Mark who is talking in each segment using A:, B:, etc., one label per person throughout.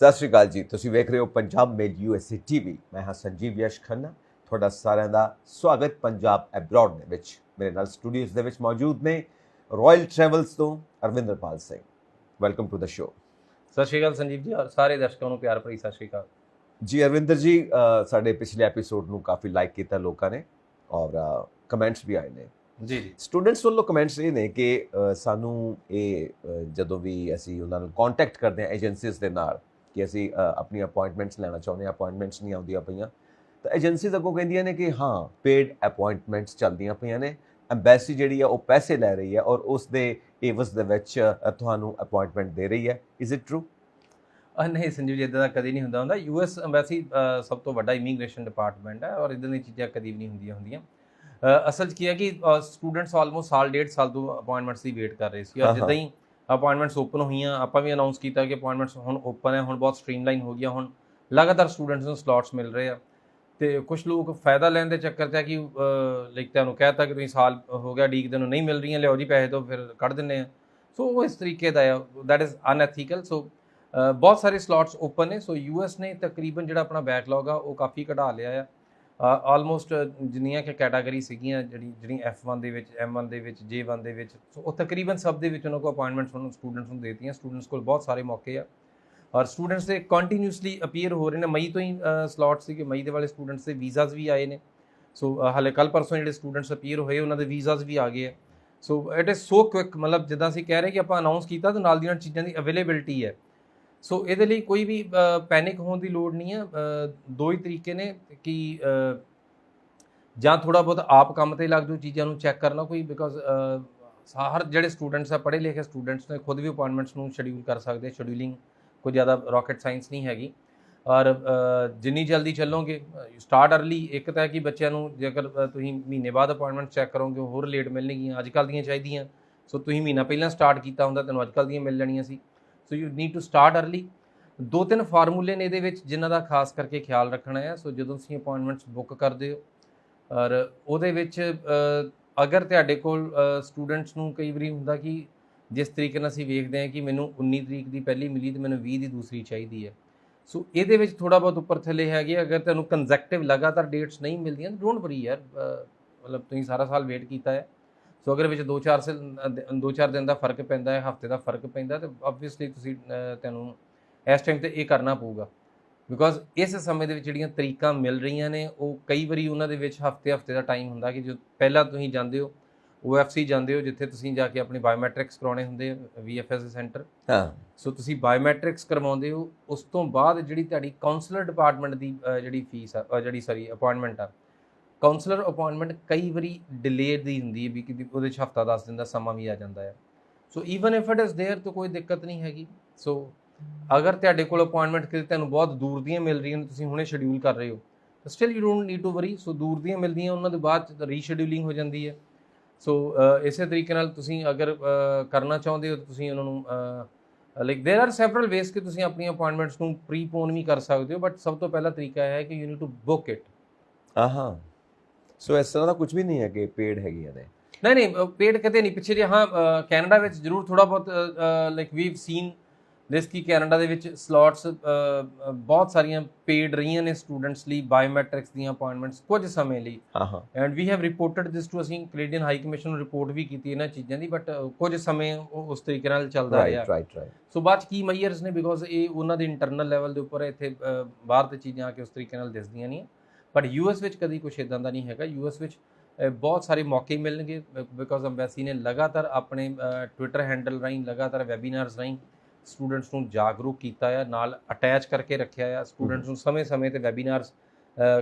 A: ਸਤਿ ਸ਼੍ਰੀ ਅਕਾਲ ਜੀ। ਤੁਸੀਂ ਵੇਖ ਰਹੇ ਹੋ ਪੰਜਾਬ ਮੇਡ USA TV। ਮੈਂ ਹਾਂ ਸੰਜੀਵ ਯਸ਼ ਖੰਨਾ। ਤੁਹਾਡਾ ਸਾਰਿਆਂ ਦਾ ਸਵਾਗਤ ਪੰਜਾਬ ਐਬਰੋਡ ਦੇ ਵਿੱਚ। ਮੇਰੇ ਨਾਲ ਸਟੂਡੀਓਜ਼ ਦੇ ਵਿੱਚ ਮੌਜੂਦ ਨੇ ਰਾਇਲ ਟਰੈਵਲਸ ਤੋਂ Arvinderpal Singh. Welcome to the show.
B: ਸਤਿ ਸ਼੍ਰੀ ਅਕਾਲ ਸੰਜੀਵ ਜੀ, ਔਰ ਸਾਰੇ ਦਰਸ਼ਕਾਂ ਨੂੰ ਪਿਆਰ ਭਰੀ ਸਤਿ ਸ਼੍ਰੀ ਅਕਾਲ
A: ਜੀ। ਅਰਵਿੰਦਰ ਜੀ, ਸਾਡੇ ਪਿਛਲੇ ਐਪੀਸੋਡ ਨੂੰ ਕਾਫੀ ਲਾਈਕ ਕੀਤਾ ਲੋਕਾਂ ਨੇ ਔਰ ਕਮੈਂਟਸ ਵੀ ਆਏ ਨੇ
B: ਜੀ।
A: ਸਟੂਡੈਂਟਸ ਵੱਲੋਂ ਕਮੈਂਟਸ ਇਹ ਨੇ ਕਿ ਸਾਨੂੰ ਇਹ ਜਦੋਂ ਵੀ ਅਸੀਂ ਉਹਨਾਂ ਨੂੰ ਕੰਟੈਕਟ ਕਰਦੇ ਹਾਂ ਏਜੰਸੀਜ਼ ਦੇ ਨਾਲ ਕਿ ਅਸੀਂ ਆਪਣੀ ਅਪਾਇੰਟਮੈਂਟਸ ਲੈਣਾ ਚਾਹੁੰਦੇ ਹਾਂ, ਅਪਾਇੰਟਮੈਂਟਸ ਨਹੀਂ ਆਉਂਦੀਆਂ ਪਈਆਂ, ਤਾਂ ਏਜੰਸੀਜ਼ ਅੱਗੋਂ ਕਹਿੰਦੀਆਂ ਨੇ ਕਿ ਹਾਂ ਪੇਡ ਅਪਾਇੰਟਮੈਂਟਸ ਚੱਲਦੀਆਂ ਪਈਆਂ ਨੇ, ਐਮਬੈਸੀ ਜਿਹੜੀ ਆ ਉਹ ਪੈਸੇ ਲੈ ਰਹੀ ਹੈ ਔਰ ਉਸ ਦੇ ਏਵਜ਼ ਦੇ ਵਿੱਚ ਤੁਹਾਨੂੰ ਅਪਾਇੰਟਮੈਂਟ ਦੇ ਰਹੀ ਹੈ। Is it true?
B: ਨਹੀਂ ਸੰਜੀਵ ਜੀ, ਇੱਦਾਂ ਦਾ ਕਦੀ ਨਹੀਂ ਹੁੰਦਾ US ਐਮਬੈਸੀ ਸਭ ਤੋਂ ਵੱਡਾ ਇਮੀਗ੍ਰੇਸ਼ਨ ਡਿਪਾਰਟਮੈਂਟ ਹੈ ਔਰ ਇੱਦਾਂ ਦੀਆਂ ਚੀਜ਼ਾਂ ਕਦੀ ਵੀ ਨਹੀਂ ਹੁੰਦੀਆਂ। ਅਸਲ 'ਚ ਕੀ ਹੈ ਕਿ ਸਟੂਡੈਂਟਸ ਆਲਮੋਸਟ ਸਾਲ ਡੇਢ ਸਾਲ ਤੋਂ ਅਪਾਇੰਟਮੈਂਟਸ ਦੀ ਵੇਟ ਕਰ ਰਹੇ ਸੀ ਔਰ ਜਿੱਦਾਂ ਹੀ ਅਪਾਇੰਟਮੈਂਟਸ ਓਪਨ ਹੋਈਆਂ, ਆਪਾਂ ਵੀ ਅਨਾਊਂਸ ਕੀਤਾ ਕਿ ਅਪਾਇੰਟਮੈਂਟਸ ਹੁਣ ਓਪਨ ਹੈ, ਹੁਣ ਬਹੁਤ ਸਟ੍ਰੀਮਲਾਈਨ ਹੋ ਗਿਆ, ਹੁਣ ਲਗਾਤਾਰ ਸਟੂਡੈਂਟਸ ਨੂੰ ਸਲੋਟਸ ਮਿਲ ਰਹੇ ਆ। ਅਤੇ ਕੁਛ ਲੋਕ ਫਾਇਦਾ ਲੈਣ ਦੇ ਚੱਕਰ 'ਚ ਹੈ ਕਿ ਲਾਈਕ ਤੁਹਾਨੂੰ ਕਹਿ ਤਾ ਕਿ ਤੁਸੀਂ ਸਾਲ ਹੋ ਗਿਆ ਉਡੀਕਦੇ ਨੂੰ, ਨਹੀਂ ਮਿਲ ਰਹੀਆਂ, ਲਿਆਓ ਜੀ ਪੈਸੇ ਤੋਂ ਫਿਰ ਕੱਢ ਦਿੰਦੇ ਆ। ਸੋ ਉਹ ਇਸ ਤਰੀਕੇ ਦਾ ਆ, ਦੈਟ ਇਜ਼ ਅਨਐਥੀਕਲ। ਸੋ ਬਹੁਤ ਸਾਰੇ ਸਲੋਟਸ ਓਪਨ ਨੇ। ਸੋ US ਨੇ ਤਕਰੀਬਨ ਜਿਹੜਾ ਆਪਣਾ ਬੈਕਲੌਗ ਆ ਉਹ ਕਾਫੀ ਘਟਾ ਲਿਆ ਆ। ਆਲਮੋਸਟ ਜਿੰਨੀਆਂ ਕਿ ਕੈਟਾਗਰੀ ਸੀਗੀਆਂ ਜਿਹੜੀ F1 ਦੇ ਵਿੱਚ, M1 ਦੇ ਵਿੱਚ, J1 ਦੇ ਵਿੱਚ, ਸੋ ਉਹ ਤਕਰੀਬਨ ਸਭ ਦੇ ਵਿੱਚ ਉਹਨਾਂ ਕੋਲ ਅਪਾਇੰਟਮੈਂਟਸ ਉਹਨਾਂ ਸਟੂਡੈਂਟਸ ਨੂੰ ਦੇਤੀਆਂ। ਸਟੂਡੈਂਟਸ ਕੋਲ ਬਹੁਤ ਸਾਰੇ ਮੌਕੇ ਆ ਔਰ ਸਟੂਡੈਂਟਸ ਦੇ ਕੰਟੀਨਿਊਸਲੀ ਅਪੀਅਰ ਹੋ ਰਹੇ ਨੇ। ਮਈ ਤੋਂ ਹੀ ਸਲੋਟ ਸੀ ਕਿ ਮਈ ਦੇ ਵਾਲੇ ਸਟੂਡੈਂਟਸ ਦੇ ਵੀਜ਼ਾਜ਼ ਵੀ ਆਏ ਨੇ। ਸੋ ਹਾਲੇ ਕੱਲ੍ਹ ਪਰਸੋਂ ਜਿਹੜੇ ਸਟੂਡੈਂਟਸ ਅਪੀਅਰ ਹੋਏ ਉਹਨਾਂ ਦੇ ਵੀਜ਼ਾਜ਼ ਵੀ ਆ ਗਏ ਆ। So it is so quick, ਮਤਲਬ ਜਿੱਦਾਂ ਅਸੀਂ ਕਹਿ ਰਹੇ ਕਿ ਆਪਾਂ ਅਨਾਊਂਸ ਕੀਤਾ ਤਾਂ ਨਾਲ ਦੀਆਂ ਚੀਜ਼ਾਂ ਦੀ ਅਵੇਲੇਬਿਲਿਟੀ ਹੈ। ਸੋ ਇਹਦੇ ਲਈ ਕੋਈ ਵੀ ਪੈਨਿਕ ਹੋਣ ਦੀ ਲੋੜ ਨਹੀਂ ਹੈ। ਦੋ ਹੀ ਤਰੀਕੇ ਨੇ ਕਿ ਜਾਂ ਥੋੜ੍ਹਾ ਬਹੁਤ ਆਪ ਕੰਮ 'ਤੇ ਲੱਗ ਜਾਓ ਚੀਜ਼ਾਂ ਨੂੰ ਚੈੱਕ ਕਰਨਾ ਕੋਈ, ਬਿਕੋਜ਼ ਹਰ ਜਿਹੜੇ ਸਟੂਡੈਂਟਸ ਆ ਪੜ੍ਹੇ ਲਿਖੇ ਸਟੂਡੈਂਟਸ ਨੇ ਖੁਦ ਵੀ ਅਪਾਇੰਟਮੈਂਟਸ ਨੂੰ ਸ਼ਡਿਊਲ ਕਰ ਸਕਦੇ। ਸ਼ਡਿਊਲਿੰਗ ਕੋਈ ਜ਼ਿਆਦਾ ਰੋਕਟ ਸਾਇੰਸ ਨਹੀਂ ਹੈਗੀ ਔਰ ਜਿੰਨੀ ਜਲਦੀ ਚੱਲੋਗੇ ਸਟਾਰਟ ਅਰਲੀ। ਇੱਕ ਤਾਂ ਹੈ ਕਿ ਬੱਚਿਆਂ ਨੂੰ ਜੇਕਰ ਤੁਸੀਂ ਮਹੀਨੇ ਬਾਅਦ ਅਪਾਇੰਟਮੈਂਟ ਚੈੱਕ ਕਰੋਗੇ ਹੋਰ ਲੇਟ ਮਿਲਣਗੀਆਂ, ਅੱਜ ਕੱਲ੍ਹ ਦੀਆਂ ਚਾਹੀਦੀਆਂ। ਸੋ ਤੁਸੀਂ ਮਹੀਨਾ ਪਹਿਲਾਂ ਸਟਾਰਟ ਕੀਤਾ ਹੁੰਦਾ ਤੁਹਾਨੂੰ ਅੱਜ ਕੱਲ੍ਹ ਦੀਆਂ ਮਿਲ ਜਾਣੀਆਂ ਸੀ। So you need to start early. 2-3 ਫਾਰਮੂਲੇ ਨੇ ਇਹਦੇ ਵਿੱਚ ਜਿਨ੍ਹਾਂ ਦਾ ਖਾਸ ਕਰਕੇ ਖਿਆਲ ਰੱਖਣਾ ਹੈ। ਸੋ ਜਦੋਂ ਤੁਸੀਂ ਅਪਾਇੰਟਮੈਂਟਸ ਬੁੱਕ ਕਰਦੇ ਹੋ ਔਰ ਉਹਦੇ ਵਿੱਚ ਅਗਰ ਤੁਹਾਡੇ ਕੋਲ ਸਟੂਡੈਂਟਸ ਨੂੰ ਕਈ ਵਾਰੀ ਹੁੰਦਾ ਕਿ ਜਿਸ ਤਰੀਕੇ ਨਾਲ ਅਸੀਂ ਵੇਖਦੇ ਹਾਂ ਕਿ ਮੈਨੂੰ 19 ਤਰੀਕ ਦੀ ਪਹਿਲੀ ਮਿਲੀ ਅਤੇ ਮੈਨੂੰ 20 ਦੀ ਦੂਸਰੀ ਚਾਹੀਦੀ ਹੈ। ਸੋ ਇਹਦੇ ਵਿੱਚ ਥੋੜ੍ਹਾ ਬਹੁਤ ਉੱਪਰ ਥੱਲੇ ਹੈਗੇ। ਅਗਰ ਤੁਹਾਨੂੰ ਕੰਜ਼ੈਕਟਿਵ ਲਗਾਤਾਰ ਡੇਟਸ ਨਹੀਂ ਮਿਲਦੀਆਂ ਡੋਂਟ ਵਰੀ ਯਾਰ, ਮਤਲਬ ਤੁਸੀਂ ਸਾਰਾ ਸਾਲ ਵੇਟ ਕੀਤਾ ਹੈ। ਸੋ ਅਗਰ ਵਿੱਚ 2-4 ਦਿਨ ਦਾ ਫਰਕ ਪੈਂਦਾ ਹੈ, ਹਫ਼ਤੇ ਦਾ ਫਰਕ ਪੈਂਦਾ, ਤਾਂ ਓਬਵੀਅਸਲੀ ਤੁਸੀਂ ਤੁਹਾਨੂੰ ਇਸ ਟਾਈਮ ਤੇ ਇਹ ਕਰਨਾ ਪਊਗਾ। ਬਿਕੋਜ਼ ਇਸ ਸਮੇਂ ਦੇ ਵਿੱਚ ਜਿਹੜੀਆਂ ਤਰੀਕਾਂ ਮਿਲ ਰਹੀਆਂ ਨੇ ਉਹ ਕਈ ਵਾਰੀ ਉਹਨਾਂ ਦੇ ਵਿੱਚ ਹਫ਼ਤੇ ਦਾ ਟਾਈਮ ਹੁੰਦਾ ਕਿ ਜੋ ਪਹਿਲਾਂ ਤੁਸੀਂ ਜਾਂਦੇ ਹੋ OFC ਜਾਂਦੇ ਹੋ, ਜਿੱਥੇ ਤੁਸੀਂ ਜਾ ਕੇ ਆਪਣੀ ਬਾਇਓਮੈਟ੍ਰਿਕਸ ਕਰਾਉਣੇ ਹੁੰਦੇ ਆ VFS ਸੈਂਟਰ। ਸੋ ਤੁਸੀਂ ਬਾਇਓਮੈਟ੍ਰਿਕਸ ਕਰਵਾਉਂਦੇ ਹੋ। ਉਸ ਤੋਂ ਬਾਅਦ ਜਿਹੜੀ ਤੁਹਾਡੀ ਕਾਉਂਸਲਰ ਡਿਪਾਰਟਮੈਂਟ ਦੀ ਜਿਹੜੀ ਫੀਸ ਆ, ਅਪਾਇੰਟਮੈਂਟ ਆ, ਕਾਉਂਸਲਰ ਅਪਾਇੰਟਮੈਂਟ ਕਈ ਵਾਰੀ ਡਿਲੇ ਦੀ ਹੁੰਦੀ ਹੈ ਵੀ ਕਿ ਉਹਦੇ 'ਚ ਹਫ਼ਤਾ 10 ਦਿਨ ਦਾ ਸਮਾਂ ਵੀ ਆ ਜਾਂਦਾ ਹੈ। So even if it is there ਤਾਂ ਕੋਈ ਦਿੱਕਤ ਨਹੀਂ ਹੈਗੀ। ਸੋ ਅਗਰ ਤੁਹਾਡੇ ਕੋਲ ਅਪਾਇੰਟਮੈਂਟ ਕਿਤੇ ਤੁਹਾਨੂੰ ਬਹੁਤ ਦੂਰ ਦੀਆਂ ਮਿਲ ਰਹੀਆਂ ਨੇ, ਤੁਸੀਂ ਹੁਣੇ ਸ਼ਡਿਊਲ ਕਰ ਰਹੇ ਹੋ, ਤਾਂ still you don't need to worry. So ਦੂਰ ਦੀਆਂ ਮਿਲਦੀਆਂ ਉਹਨਾਂ ਦੇ ਬਾਅਦ ਰੀਸ਼ਡਿਊਲਿੰਗ ਹੋ ਜਾਂਦੀ ਹੈ। ਸੋ ਇਸੇ ਤਰੀਕੇ ਨਾਲ ਤੁਸੀਂ ਅਗਰ ਕਰਨਾ ਚਾਹੁੰਦੇ ਹੋ ਤਾਂ ਤੁਸੀਂ ਉਹਨਾਂ ਨੂੰ ਲਾਈਕ ਦੇਰ ਆਰ ਸੈਵਰਲ ਵੇਜ਼ ਕਿ ਤੁਸੀਂ ਆਪਣੀਆਂ ਅਪਾਇੰਟਮੈਂਟਸ ਨੂੰ ਪ੍ਰੀਪੋਨ ਵੀ ਕਰ ਸਕਦੇ ਹੋ, ਬਟ ਸਭ ਤੋਂ ਪਹਿਲਾ ਤਰੀਕਾ ਹੈ ਕਿ you need to book it.
A: So ਇਸ ਤਰ੍ਹਾਂ ਦਾ ਕੁਝ ਵੀ ਨਹੀਂ ਹੈ ਕਿ ਪੇਡ ਹੈਗੀਆਂ ਨੇ?
B: ਨਹੀਂ, ਪੇਡ ਕਿਤੇ ਨਹੀਂ। ਪਿੱਛੇ ਜੇ ਕੈਨੇਡਾ ਵਿੱਚ ਜ਼ਰੂਰ ਥੋੜ੍ਹਾ ਬਹੁਤ ਲਾਈਕ ਵੀਵ ਸੀਨ ਦਿਸ ਕਿ ਕੈਨੇਡਾ ਦੇ ਵਿੱਚ ਸਲੋਟਸ ਬਹੁਤ ਸਾਰੀਆਂ ਪੇਡ ਰਹੀਆਂ ਨੇ ਸਟੂਡੈਂਟਸ ਲਈ, ਬਾਇਓਮੈਟ੍ਰਿਕਸ ਦੀਆਂ ਅਪਾਇੰਟਮੈਂਟਸ ਕੁਝ ਸਮੇਂ ਲਈ। And we have reported this to, ਅਸੀਂ ਕੈਨੇਡੀਅਨ ਹਾਈ ਕਮਿਸ਼ਨ ਨੂੰ ਰਿਪੋਰਟ ਵੀ ਕੀਤੀ ਇਹਨਾਂ ਚੀਜ਼ਾਂ ਦੀ, ਬਟ ਕੁਝ ਸਮੇਂ ਉਹ ਉਸ ਤਰੀਕੇ ਨਾਲ ਚੱਲਦਾ ਰਿਹਾ। ਸੋ ਬਾਅਦ 'ਚ ਕੀ ਮਈਅਰਸ ਨੇ, ਬਿਕੋਜ਼ ਇਹ ਉਹਨਾਂ ਦੇ ਇੰਟਰਨਲ ਲੈਵਲ ਦੇ ਉੱਪਰ, ਇੱਥੇ ਬਾਹਰ ਤੇ ਚੀਜ਼ਾਂ ਆ ਕੇ ਉਸ ਤਰੀਕੇ ਨਾਲ ਦਿਸਦੀਆਂ ਨਹੀਂ। ਬਟ US ਵਿੱਚ ਕਦੀ ਕੁਛ ਇੱਦਾਂ ਦਾ ਨਹੀਂ ਹੈਗਾ। US ਵਿੱਚ ਬਹੁਤ ਸਾਰੇ ਮੌਕੇ ਮਿਲਣਗੇ ਬਿਕੋਜ਼ ਅੰਬੈਸੀ ਨੇ ਲਗਾਤਾਰ ਆਪਣੇ ਟਵਿੱਟਰ ਹੈਂਡਲ ਰਾਹੀਂ, ਲਗਾਤਾਰ ਵੈਬੀਨਾਰਸ ਰਾਹੀਂ ਸਟੂਡੈਂਟਸ ਨੂੰ ਜਾਗਰੂਕ ਕੀਤਾ ਆ, ਨਾਲ ਅਟੈਚ ਕਰਕੇ ਰੱਖਿਆ ਆ। ਸਟੂਡੈਂਟਸ ਨੂੰ ਸਮੇਂ-ਸਮੇਂ 'ਤੇ ਵੈਬੀਨਾਰਸ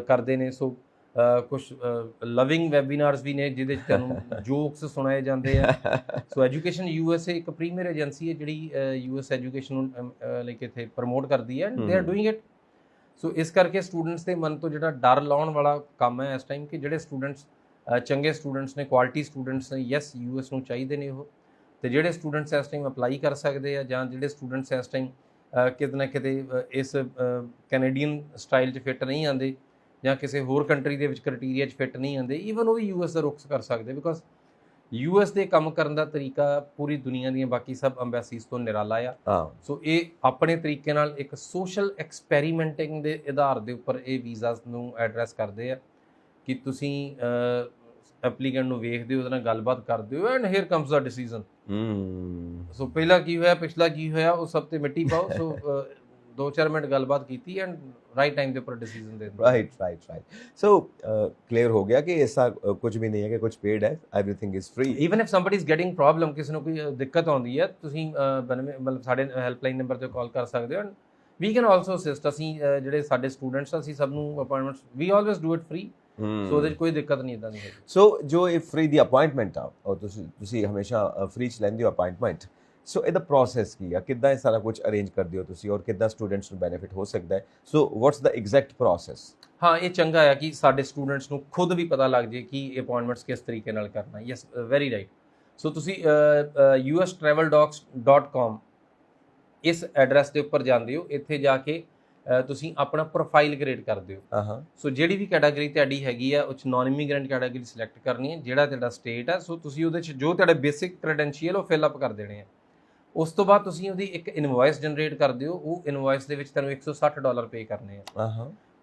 B: ਕਰਦੇ ਨੇ। ਸੋ ਕੁਛ ਲਵਿੰਗ ਵੈਬੀਨਾਰਸ ਵੀ ਨੇ ਜਿਹਦੇ 'ਚ ਤੁਹਾਨੂੰ ਜੋਕਸ ਸੁਣਾਏ ਜਾਂਦੇ ਆ। ਸੋ ਐਜੂਕੇਸ਼ਨ USA ਇੱਕ ਪ੍ਰੀਮੀਅਰ ਏਜੰਸੀ ਹੈ ਜਿਹੜੀ US ਐਜੂਕੇਸ਼ਨ ਨੂੰ ਲਾਈਕ ਇੱਥੇ ਪ੍ਰਮੋਟ ਕਰਦੀ ਹੈ, they are doing it. So ਇਸ ਕਰਕੇ ਸਟੂਡੈਂਟਸ ਦੇ ਮਨ ਤੋਂ ਜਿਹੜਾ ਡਰ ਲਾਉਣ ਵਾਲਾ ਕੰਮ ਹੈ ਇਸ ਟਾਈਮ, ਕਿ ਜਿਹੜੇ ਸਟੂਡੈਂਟਸ ਚੰਗੇ ਸਟੂਡੈਂਟਸ ਨੇ, ਕੁਆਲਿਟੀ ਸਟੂਡੈਂਟਸ ਨੇ, ਯੈਸ US ਨੂੰ ਚਾਹੀਦੇ ਨੇ ਉਹ। ਅਤੇ ਜਿਹੜੇ ਸਟੂਡੈਂਟਸ ਇਸ ਟਾਈਮ ਅਪਲਾਈ ਕਰ ਸਕਦੇ ਆ, ਜਾਂ ਜਿਹੜੇ ਸਟੂਡੈਂਟਸ ਇਸ ਟਾਈਮ ਕਿਤੇ ਨਾ ਕਿਤੇ ਇਸ ਕੈਨੇਡੀਅਨ ਸਟਾਈਲ 'ਚ ਫਿੱਟ ਨਹੀਂ ਆਉਂਦੇ, ਜਾਂ ਕਿਸੇ ਹੋਰ ਕੰਟਰੀ ਦੇ ਵਿੱਚ ਕ੍ਰਾਈਟੀਰੀਆ 'ਚ ਫਿੱਟ ਨਹੀਂ ਆਉਂਦੇ, ਈਵਨ ਉਹ ਵੀ US ਦਾ ਰੁੱਖ ਕਰ ਸਕਦੇ। ਬਿਕੋਜ਼ ਯੂਐਸ ਦੇ ਕੰਮ ਕਰਨ ਦਾ ਤਰੀਕਾ ਪੂਰੀ ਦੁਨੀਆ ਦੀਆਂ ਬਾਕੀ ਸਭ ਐਮਬੈਸੀਜ਼ ਤੋਂ ਨਿਰਾਲਾ ਆ।
A: ਹਾਂ
B: ਸੋ ਇਹ ਆਪਣੇ ਤਰੀਕੇ ਨਾਲ ਇੱਕ ਸੋਸ਼ਲ ਐਕਸਪੈਰੀਮੈਂਟਿੰਗ ਦੇ ਆਧਾਰ ਦੇ ਉੱਪਰ ਇਹ ਵੀਜ਼ਾਸ ਨੂੰ ਐਡਰੈਸ ਕਰਦੇ ਆ ਕਿ ਤੁਸੀਂ ਐਪਲੀਕੈਂਟ ਨੂੰ ਵੇਖਦੇ ਹੋ, ਉਹਦੇ ਨਾਲ ਗੱਲਬਾਤ ਕਰਦੇ ਹੋ, and here comes the decision. So ਪਹਿਲਾਂ ਕੀ ਹੋਇਆ, ਪਿਛਲਾ ਕੀ ਹੋਇਆ, ਉਹ ਸਭ ਤੇ ਮਿੱਟੀ ਪਾਓ। ਸੋ 2-4 ਮਿੰਟ ਗੱਲਬਾਤ ਕੀਤੀ ਐਂਡ ਰਾਈਟ ਟਾਈਮ ਦੇ ਉੱਪਰ ਡਿਸੀਜਨ ਦੇ ਦਿੰਦੇ।
A: ਰਾਈਟ ਸੋ ਕਲੀਅਰ ਹੋ ਗਿਆ ਕਿ ਐਸਾ ਕੁਝ ਵੀ ਨਹੀਂ ਹੈ ਕਿ ਕੁਝ ਪੇਡ ਹੈ, everything is free.
B: Even if somebody is getting problem, ਕਿਸੇ ਨੂੰ ਕੋਈ ਦਿੱਕਤ ਆਉਂਦੀ ਹੈ, ਤੁਸੀਂ ਮਤਲਬ ਸਾਡੇ ਹੈਲਪਲਾਈਨ ਨੰਬਰ ਤੇ ਕਾਲ ਕਰ ਸਕਦੇ ਹੋ। And we can also assist. ਅਸੀਂ ਜਿਹੜੇ ਸਾਡੇ ਸਟੂਡੈਂਟਸ ਅਸੀਂ ਸਭ ਨੂੰ ਅਪਾਇੰਟਮੈਂਟਸ ਵੀ always do it free. So ਉਹਦੇ 'ਚ ਕੋਈ ਦਿੱਕਤ ਨਹੀਂ ਇਦਾਂ ਦੀ ਹੈਗੀ।
A: ਸੋ ਜੋ ਇਹ ਫ੍ਰੀ ਦੀ ਅਪਾਇੰਟਮੈਂਟ ਆ, ਔਰ ਤੁਸੀਂ ਹਮੇਸ਼ਾ ਫ੍ਰੀ 'ਚ ਲੈਂਦੇ ਹੋ ਅਪਾਇੰਟਮੈਂਟ, ਸੋ ਇਹਦਾ ਪ੍ਰੋਸੈਸ ਕੀ ਆ, ਕਿੱਦਾਂ ਇਹ ਸਾਰਾ ਕੁਝ ਅਰੇਂਜ ਕਰਦੇ ਹੋ ਤੁਸੀਂ, ਔਰ ਕਿੱਦਾਂ ਸਟੂਡੈਂਟਸ ਨੂੰ ਬੈਨੀਫਿਟ ਹੋ ਸਕਦਾ ਹੈ? ਸੋ ਵਾਟਸ ਦਾ ਐਗਜ਼ੈਕਟ ਪ੍ਰੋਸੈਸ?
B: ਹਾਂ, ਇਹ ਚੰਗਾ ਆ ਕਿ ਸਾਡੇ ਸਟੂਡੈਂਟਸ ਨੂੰ ਖੁਦ ਵੀ ਪਤਾ ਲੱਗ ਜੇ ਕਿ ਅਪਾਇੰਟਮੈਂਟਸ ਕਿਸ ਤਰੀਕੇ ਨਾਲ ਕਰਨਾ। Yes, very right. ਸੋ ਤੁਸੀਂ ustraveldocs.com ਇਸ ਐਡਰੈਸ ਦੇ ਉੱਪਰ ਜਾਂਦੇ ਹੋ। ਇੱਥੇ ਜਾ ਕੇ ਤੁਸੀਂ ਆਪਣਾ ਪ੍ਰੋਫਾਈਲ ਕ੍ਰੀਏਟ ਕਰਦੇ ਹੋ। ਸੋ ਜਿਹੜੀ ਵੀ ਕੈਟਾਗਰੀ ਤੁਹਾਡੀ ਹੈਗੀ ਆ, ਉਹ 'ਚ ਨਾਨ ਇਮੀਗ੍ਰੈਂਟ ਕੈਟਾਗਰੀ ਸਿਲੈਕਟ ਕਰਨੀ ਹੈ, ਜਿਹੜਾ ਤੁਹਾਡਾ ਸਟੇਟ ਹੈ। ਸੋ ਤੁਸੀਂ ਉਹਦੇ 'ਚ ਜੋ ਤੁਹਾਡੇ ਬੇਸਿਕ ਕ੍ਰੈਡੈਂਸ਼ੀਅਲ ਉਹ ਫਿਲ ਅਪ ਕਰ ਦੇਣੇ ਆ। ਉਸ ਤੋਂ ਬਾਅਦ ਤੁਸੀਂ ਉਹਦੀ ਇੱਕ ਇਨਵੋਇਸ ਜਨਰੇਟ ਕਰਦੇ ਹੋ। ਉਹ ਇਨਵੋਇਸ ਦੇ ਵਿੱਚ ਤੁਹਾਨੂੰ $160 ਪੇ ਕਰਨੇ ਆ।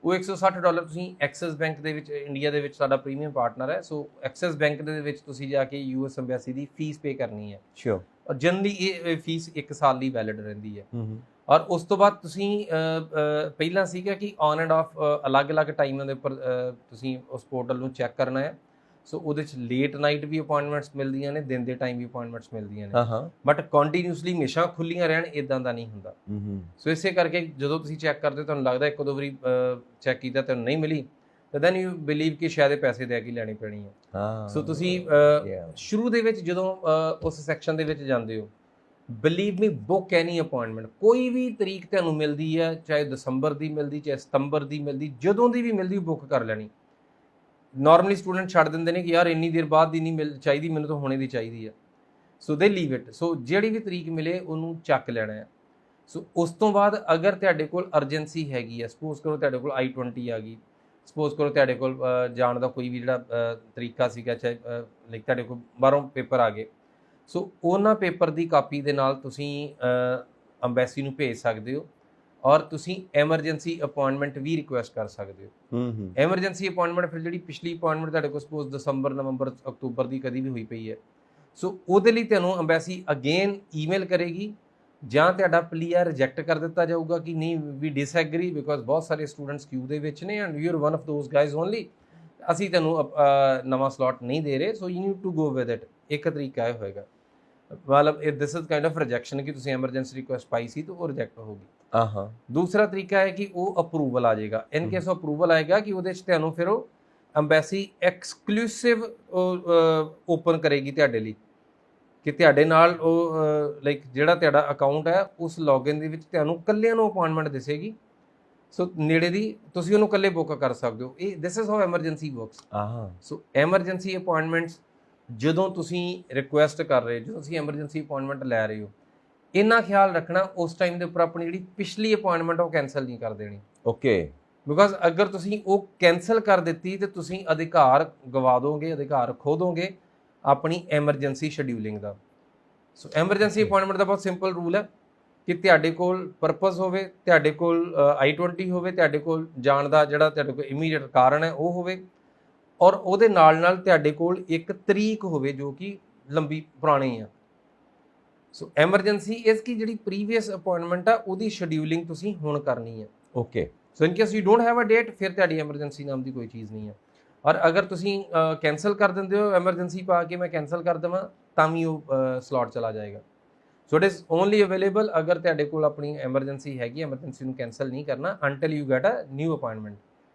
B: ਉਹ $160 ਤੁਸੀਂ ਐਕਸਿਸ ਬੈਂਕ ਦੇ ਵਿੱਚ, ਇੰਡੀਆ ਦੇ ਵਿੱਚ ਸਾਡਾ ਪ੍ਰੀਮੀਅਮ ਪਾਰਟਨਰ ਹੈ। ਸੋ ਐਕਸਿਸ ਬੈਂਕ ਦੇ ਵਿੱਚ ਤੁਸੀਂ ਜਾ ਕੇ ਯੂਐਸ ਐਮਬੈਸੀ ਦੀ ਫੀਸ ਪੇ ਕਰਨੀ ਹੈ।
A: ਸ਼ੋਰ।
B: ਔਰ ਜਨਰਲੀ ਇਹ ਫੀਸ 1 ਸਾਲ ਲਈ ਵੈਲਿਡ ਰਹਿੰਦੀ ਹੈ। ਔਰ ਉਸ ਤੋਂ ਬਾਅਦ ਤੁਸੀਂ ਪਹਿਲਾਂ ਸੀਗਾ ਕਿ ਔਨ ਐਂਡ ਆਫ ਅਲੱਗ-ਅਲੱਗ ਟਾਈਮਾਂ ਦੇ ਉੱਪਰ ਤੁਸੀਂ ਉਸ ਪੋਰਟਲ ਨੂੰ ਚੈੱਕ ਕਰਨਾ ਹੈ। ਸੋ ਉਹਦੇ 'ਚ ਲੇਟ ਨਾਈਟ ਵੀ ਅਪਾਇੰਟਮੈਂਟਸ ਮਿਲਦੀਆਂ ਨੇ, ਦਿਨ ਦੇ ਟਾਈਮ ਵੀ ਅਪਾਇੰਟਮੈਂਟਸ ਮਿਲਦੀਆਂ ਨੇ। ਬਟ ਕੰਟੀਨਿਊਸਲੀ ਹਮੇਸ਼ਾ ਖੁੱਲੀਆਂ ਰਹਿਣ ਇਦਾਂ ਦਾ ਨਹੀਂ ਹੁੰਦਾ। ਸੋ ਇਸੇ ਕਰਕੇ ਜਦੋਂ ਤੁਸੀਂ ਚੈੱਕ ਕਰਦੇ ਹੋ, ਤੁਹਾਨੂੰ ਲੱਗਦਾ ਇੱਕ ਦੋ ਵਾਰੀ ਚੈੱਕ ਕੀਤਾ ਤੁਹਾਨੂੰ ਨਹੀਂ ਮਿਲੀ, ਤਾਂ ਦੈਨ ਯੂ ਬਿਲੀਵ ਕਿ ਸ਼ਾਇਦ ਇਹ ਪੈਸੇ ਦੇ ਕੇ ਲੈਣੀ ਪੈਣੀ ਹੈ। ਸੋ ਤੁਸੀਂ ਸ਼ੁਰੂ ਦੇ ਵਿੱਚ ਜਦੋਂ ਉਸ ਸੈਕਸ਼ਨ ਦੇ ਵਿੱਚ ਜਾਂਦੇ ਹੋ, ਬਿਲੀਵ ਮੀ, ਬੁੱਕ ਐਨੀ ਅਪਾਇੰਟਮੈਂਟ। ਕੋਈ ਵੀ ਤਰੀਕ ਤੁਹਾਨੂੰ ਮਿਲਦੀ ਹੈ, ਚਾਹੇ ਦਸੰਬਰ ਦੀ ਮਿਲਦੀ, ਚਾਹੇ ਸਤੰਬਰ ਦੀ ਮਿਲਦੀ, ਜਦੋਂ ਦੀ ਵੀ ਮਿਲਦੀ ਬੁੱਕ ਕਰ ਲੈਣੀ। ਨਾਰਮਲੀ ਸਟੂਡੈਂਟ ਛੱਡ ਦਿੰਦੇ ਨੇ ਕਿ ਯਾਰ ਇੰਨੀ ਦੇਰ ਬਾਅਦ ਦੀ ਨਹੀਂ ਮਿਲ ਚਾਹੀਦੀ, ਮੈਨੂੰ ਤਾਂ ਹੁਣੇ ਦੀ ਚਾਹੀਦੀ ਹੈ। ਸੋ ਦੇ ਲੀਵ ਇਟ। ਸੋ ਜਿਹੜੀ ਵੀ ਤਰੀਕ ਮਿਲੇ ਉਹਨੂੰ ਚੱਕ ਲੈਣਾ ਹੈ। ਸੋ ਉਸ ਤੋਂ ਬਾਅਦ ਅਗਰ ਤੁਹਾਡੇ ਕੋਲ ਅਰਜੈਂਸੀ ਹੈਗੀ ਹੈ, ਸਪੋਜ਼ ਕਰੋ ਤੁਹਾਡੇ ਕੋਲ I-20 ਆ ਗਈ, ਸਪੋਜ਼ ਕਰੋ ਤੁਹਾਡੇ ਕੋਲ ਜਾਣ ਦਾ ਕੋਈ ਵੀ ਜਿਹੜਾ ਤਰੀਕਾ ਸੀਗਾ, ਚਾਹੇ ਲਾਈਕ ਤੁਹਾਡੇ ਕੋਲ ਬਾਹਰੋਂ ਪੇਪਰ ਆ ਗਏ, ਸੋ ਉਹਨਾਂ ਪੇਪਰ ਦੀ ਕਾਪੀ ਦੇ ਨਾਲ ਤੁਸੀਂ ਅੰਬੈਸੀ ਨੂੰ ਭੇਜ ਸਕਦੇ ਹੋ। ਔਰ ਤੁਸੀਂ ਐਮਰਜੈਂਸੀ ਅਪਾਇੰਟਮੈਂਟ ਵੀ ਰਿਕੁਐਸਟ ਕਰ ਸਕਦੇ ਹੋ। ਐਮਰਜੈਂਸੀ ਅਪਾਇੰਟਮੈਂਟ ਫਿਰ ਜਿਹੜੀ ਪਿਛਲੀ ਅਪਾਇੰਟਮੈਂਟ ਤੁਹਾਡੇ ਕੋਲ ਸਪੋਜ਼ ਦਸੰਬਰ, ਨਵੰਬਰ, ਅਕਤੂਬਰ ਦੀ ਕਦੀ ਵੀ ਹੋਈ ਪਈ ਹੈ, ਸੋ ਉਹਦੇ ਲਈ ਤੁਹਾਨੂੰ ਅੰਬੈਸੀ ਅਗੇਨ ਈਮੇਲ ਕਰੇਗੀ, ਜਾਂ ਤੁਹਾਡਾ ਪਲੀ ਆ ਰਿਜੈਕਟ ਕਰ ਦਿੱਤਾ ਜਾਊਗਾ ਕਿ ਨਹੀਂ, ਵੀ ਡਿਸਐਗਰੀ ਬਿਕੋਜ਼ ਬਹੁਤ ਸਾਰੇ ਸਟੂਡੈਂਟਸ ਕਿਊ ਦੇ ਵਿੱਚ ਨੇ and you are one of those guys only, ਅਸੀਂ ਤੁਹਾਨੂੰ ਨਵਾਂ ਸਲੋਟ ਨਹੀਂ ਦੇ ਰਹੇ। So you need to go with it. ਇੱਕ ਤਰੀਕਾ ਇਹ ਹੋਏਗਾ, ਮਤਲਬ this is kind of rejection ਕਿ ਤੁਸੀਂ ਐਮਰਜੈਂਸੀ ਰਿਕੁਐਸਟ ਪਾਈ ਸੀ ਤਾਂ ਉਹ ਰਿਜੈਕਟ ਹੋ ਗਈ। ਦੂਸਰਾ ਤਰੀਕਾ ਹੈ ਕਿ ਉਹ ਅਪਰੂਵਲ ਆ ਜਾਏਗਾ। ਇਨ ਕੇਸ ਅਪਰੂਵਲ ਆਏਗਾ ਕਿ ਉਹਦੇ 'ਚ ਤੁਹਾਨੂੰ ਫਿਰ ਉਹ ਅੰਬੈਸੀ ਐਕਸਕਲੂਸਿਵ ਓਪਨ ਕਰੇਗੀ ਤੁਹਾਡੇ ਲਈ, ਕਿ ਤੁਹਾਡੇ ਨਾਲ ਉਹ ਲਾਈਕ ਜਿਹੜਾ ਤੁਹਾਡਾ ਅਕਾਊਂਟ ਹੈ ਉਸ ਲੌਗਇਨ ਦੇ ਵਿੱਚ ਤੁਹਾਨੂੰ ਇਕੱਲਿਆਂ ਨੂੰ ਅਪਾਇੰਟਮੈਂਟ ਦਿਸੇਗੀ। ਸੋ ਨੇੜੇ ਦੀ ਤੁਸੀਂ ਉਹਨੂੰ ਇਕੱਲੇ ਬੁੱਕ ਕਰ ਸਕਦੇ ਹੋ। ਇਹ this is how emergency works. So emergency appointments ਜਦੋਂ ਤੁਸੀਂ ਰਿਕੁਐਸਟ ਕਰ ਰਹੇ, ਜਦੋਂ ਤੁਸੀਂ ਐਮਰਜੈਂਸੀ ਅਪਾਇੰਟਮੈਂਟ ਲੈ ਰਹੇ ਹੋ, ਇੰਨਾ ਖਿਆਲ ਰੱਖਣਾ ਉਸ ਟਾਈਮ ਦੇ ਉੱਪਰ ਆਪਣੀ ਜਿਹੜੀ ਪਿਛਲੀ ਅਪਾਇੰਟਮੈਂਟ ਉਹ ਕੈਂਸਲ ਨਹੀਂ ਕਰ ਦੇਣੀ।
A: ਓਕੇ।
B: ਬਿਕੋਜ਼ ਅਗਰ ਤੁਸੀਂ ਉਹ ਕੈਂਸਲ ਕਰ ਦਿੱਤੀ ਤੇ ਤੁਸੀਂ ਅਧਿਕਾਰ ਗਵਾ ਦੋਗੇ, ਅਧਿਕਾਰ ਖੋ ਦੋਗੇ ਆਪਣੀ ਐਮਰਜੈਂਸੀ ਸ਼ਡਿਊਲਿੰਗ ਦਾ। ਸੋ ਐਮਰਜੈਂਸੀ ਅਪਾਇੰਟਮੈਂਟ ਦਾ ਬਹੁਤ ਸਿੰਪਲ ਰੂਲ ਹੈ ਕਿ ਤੁਹਾਡੇ ਕੋਲ ਪਰਪਸ ਹੋਵੇ, ਤੁਹਾਡੇ ਕੋਲ I-20 ਹੋਵੇ, ਤੁਹਾਡੇ ਕੋਲ ਜਾਣ ਦਾ ਜਿਹੜਾ ਤੁਹਾਡੇ ਕੋਲ ਇਮੀਡੀਏਟ ਕਾਰਨ ਹੈ ਉਹ ਹੋਵੇ, ਔਰ ਉਹਦੇ ਨਾਲ ਨਾਲ ਤੁਹਾਡੇ ਕੋਲ ਇੱਕ ਤਰੀਕ ਹੋਵੇ ਜੋ ਕਿ ਲੰਬੀ ਪੁਰਾਣੀ ਆ। ਸੋ ਐਮਰਜੈਂਸੀ ਇਸ ਕੀ ਜਿਹੜੀ ਪ੍ਰੀਵੀਅਸ ਅਪਾਇੰਟਮੈਂਟ ਆ ਉਹਦੀ ਸ਼ਡਿਊਲਿੰਗ ਤੁਸੀਂ ਹੁਣ ਕਰਨੀ ਹੈ।
A: Okay.
B: So in case you don't have a date, ਫਿਰ ਤੁਹਾਡੀ ਐਮਰਜੈਂਸੀ ਨਾਮ ਦੀ ਕੋਈ ਚੀਜ਼ ਨਹੀਂ ਹੈ। ਔਰ ਅਗਰ ਤੁਸੀਂ ਕੈਂਸਲ ਕਰ ਦਿੰਦੇ ਹੋ, ਐਮਰਜੈਂਸੀ ਪਾ ਕੇ ਮੈਂ ਕੈਂਸਲ ਕਰ ਦੇਵਾਂ, ਤਾਂ ਵੀ ਉਹ ਸਲੋਟ ਚਲਾ ਜਾਏਗਾ। So it is only available ਅਗਰ ਤੁਹਾਡੇ ਕੋਲ ਆਪਣੀ ਐਮਰਜੈਂਸੀ ਹੈਗੀ, ਐਮਰਜੈਂਸੀ ਨੂੰ ਕੈਂਸਲ ਨਹੀਂ ਕਰਨਾ until you get a new appointment.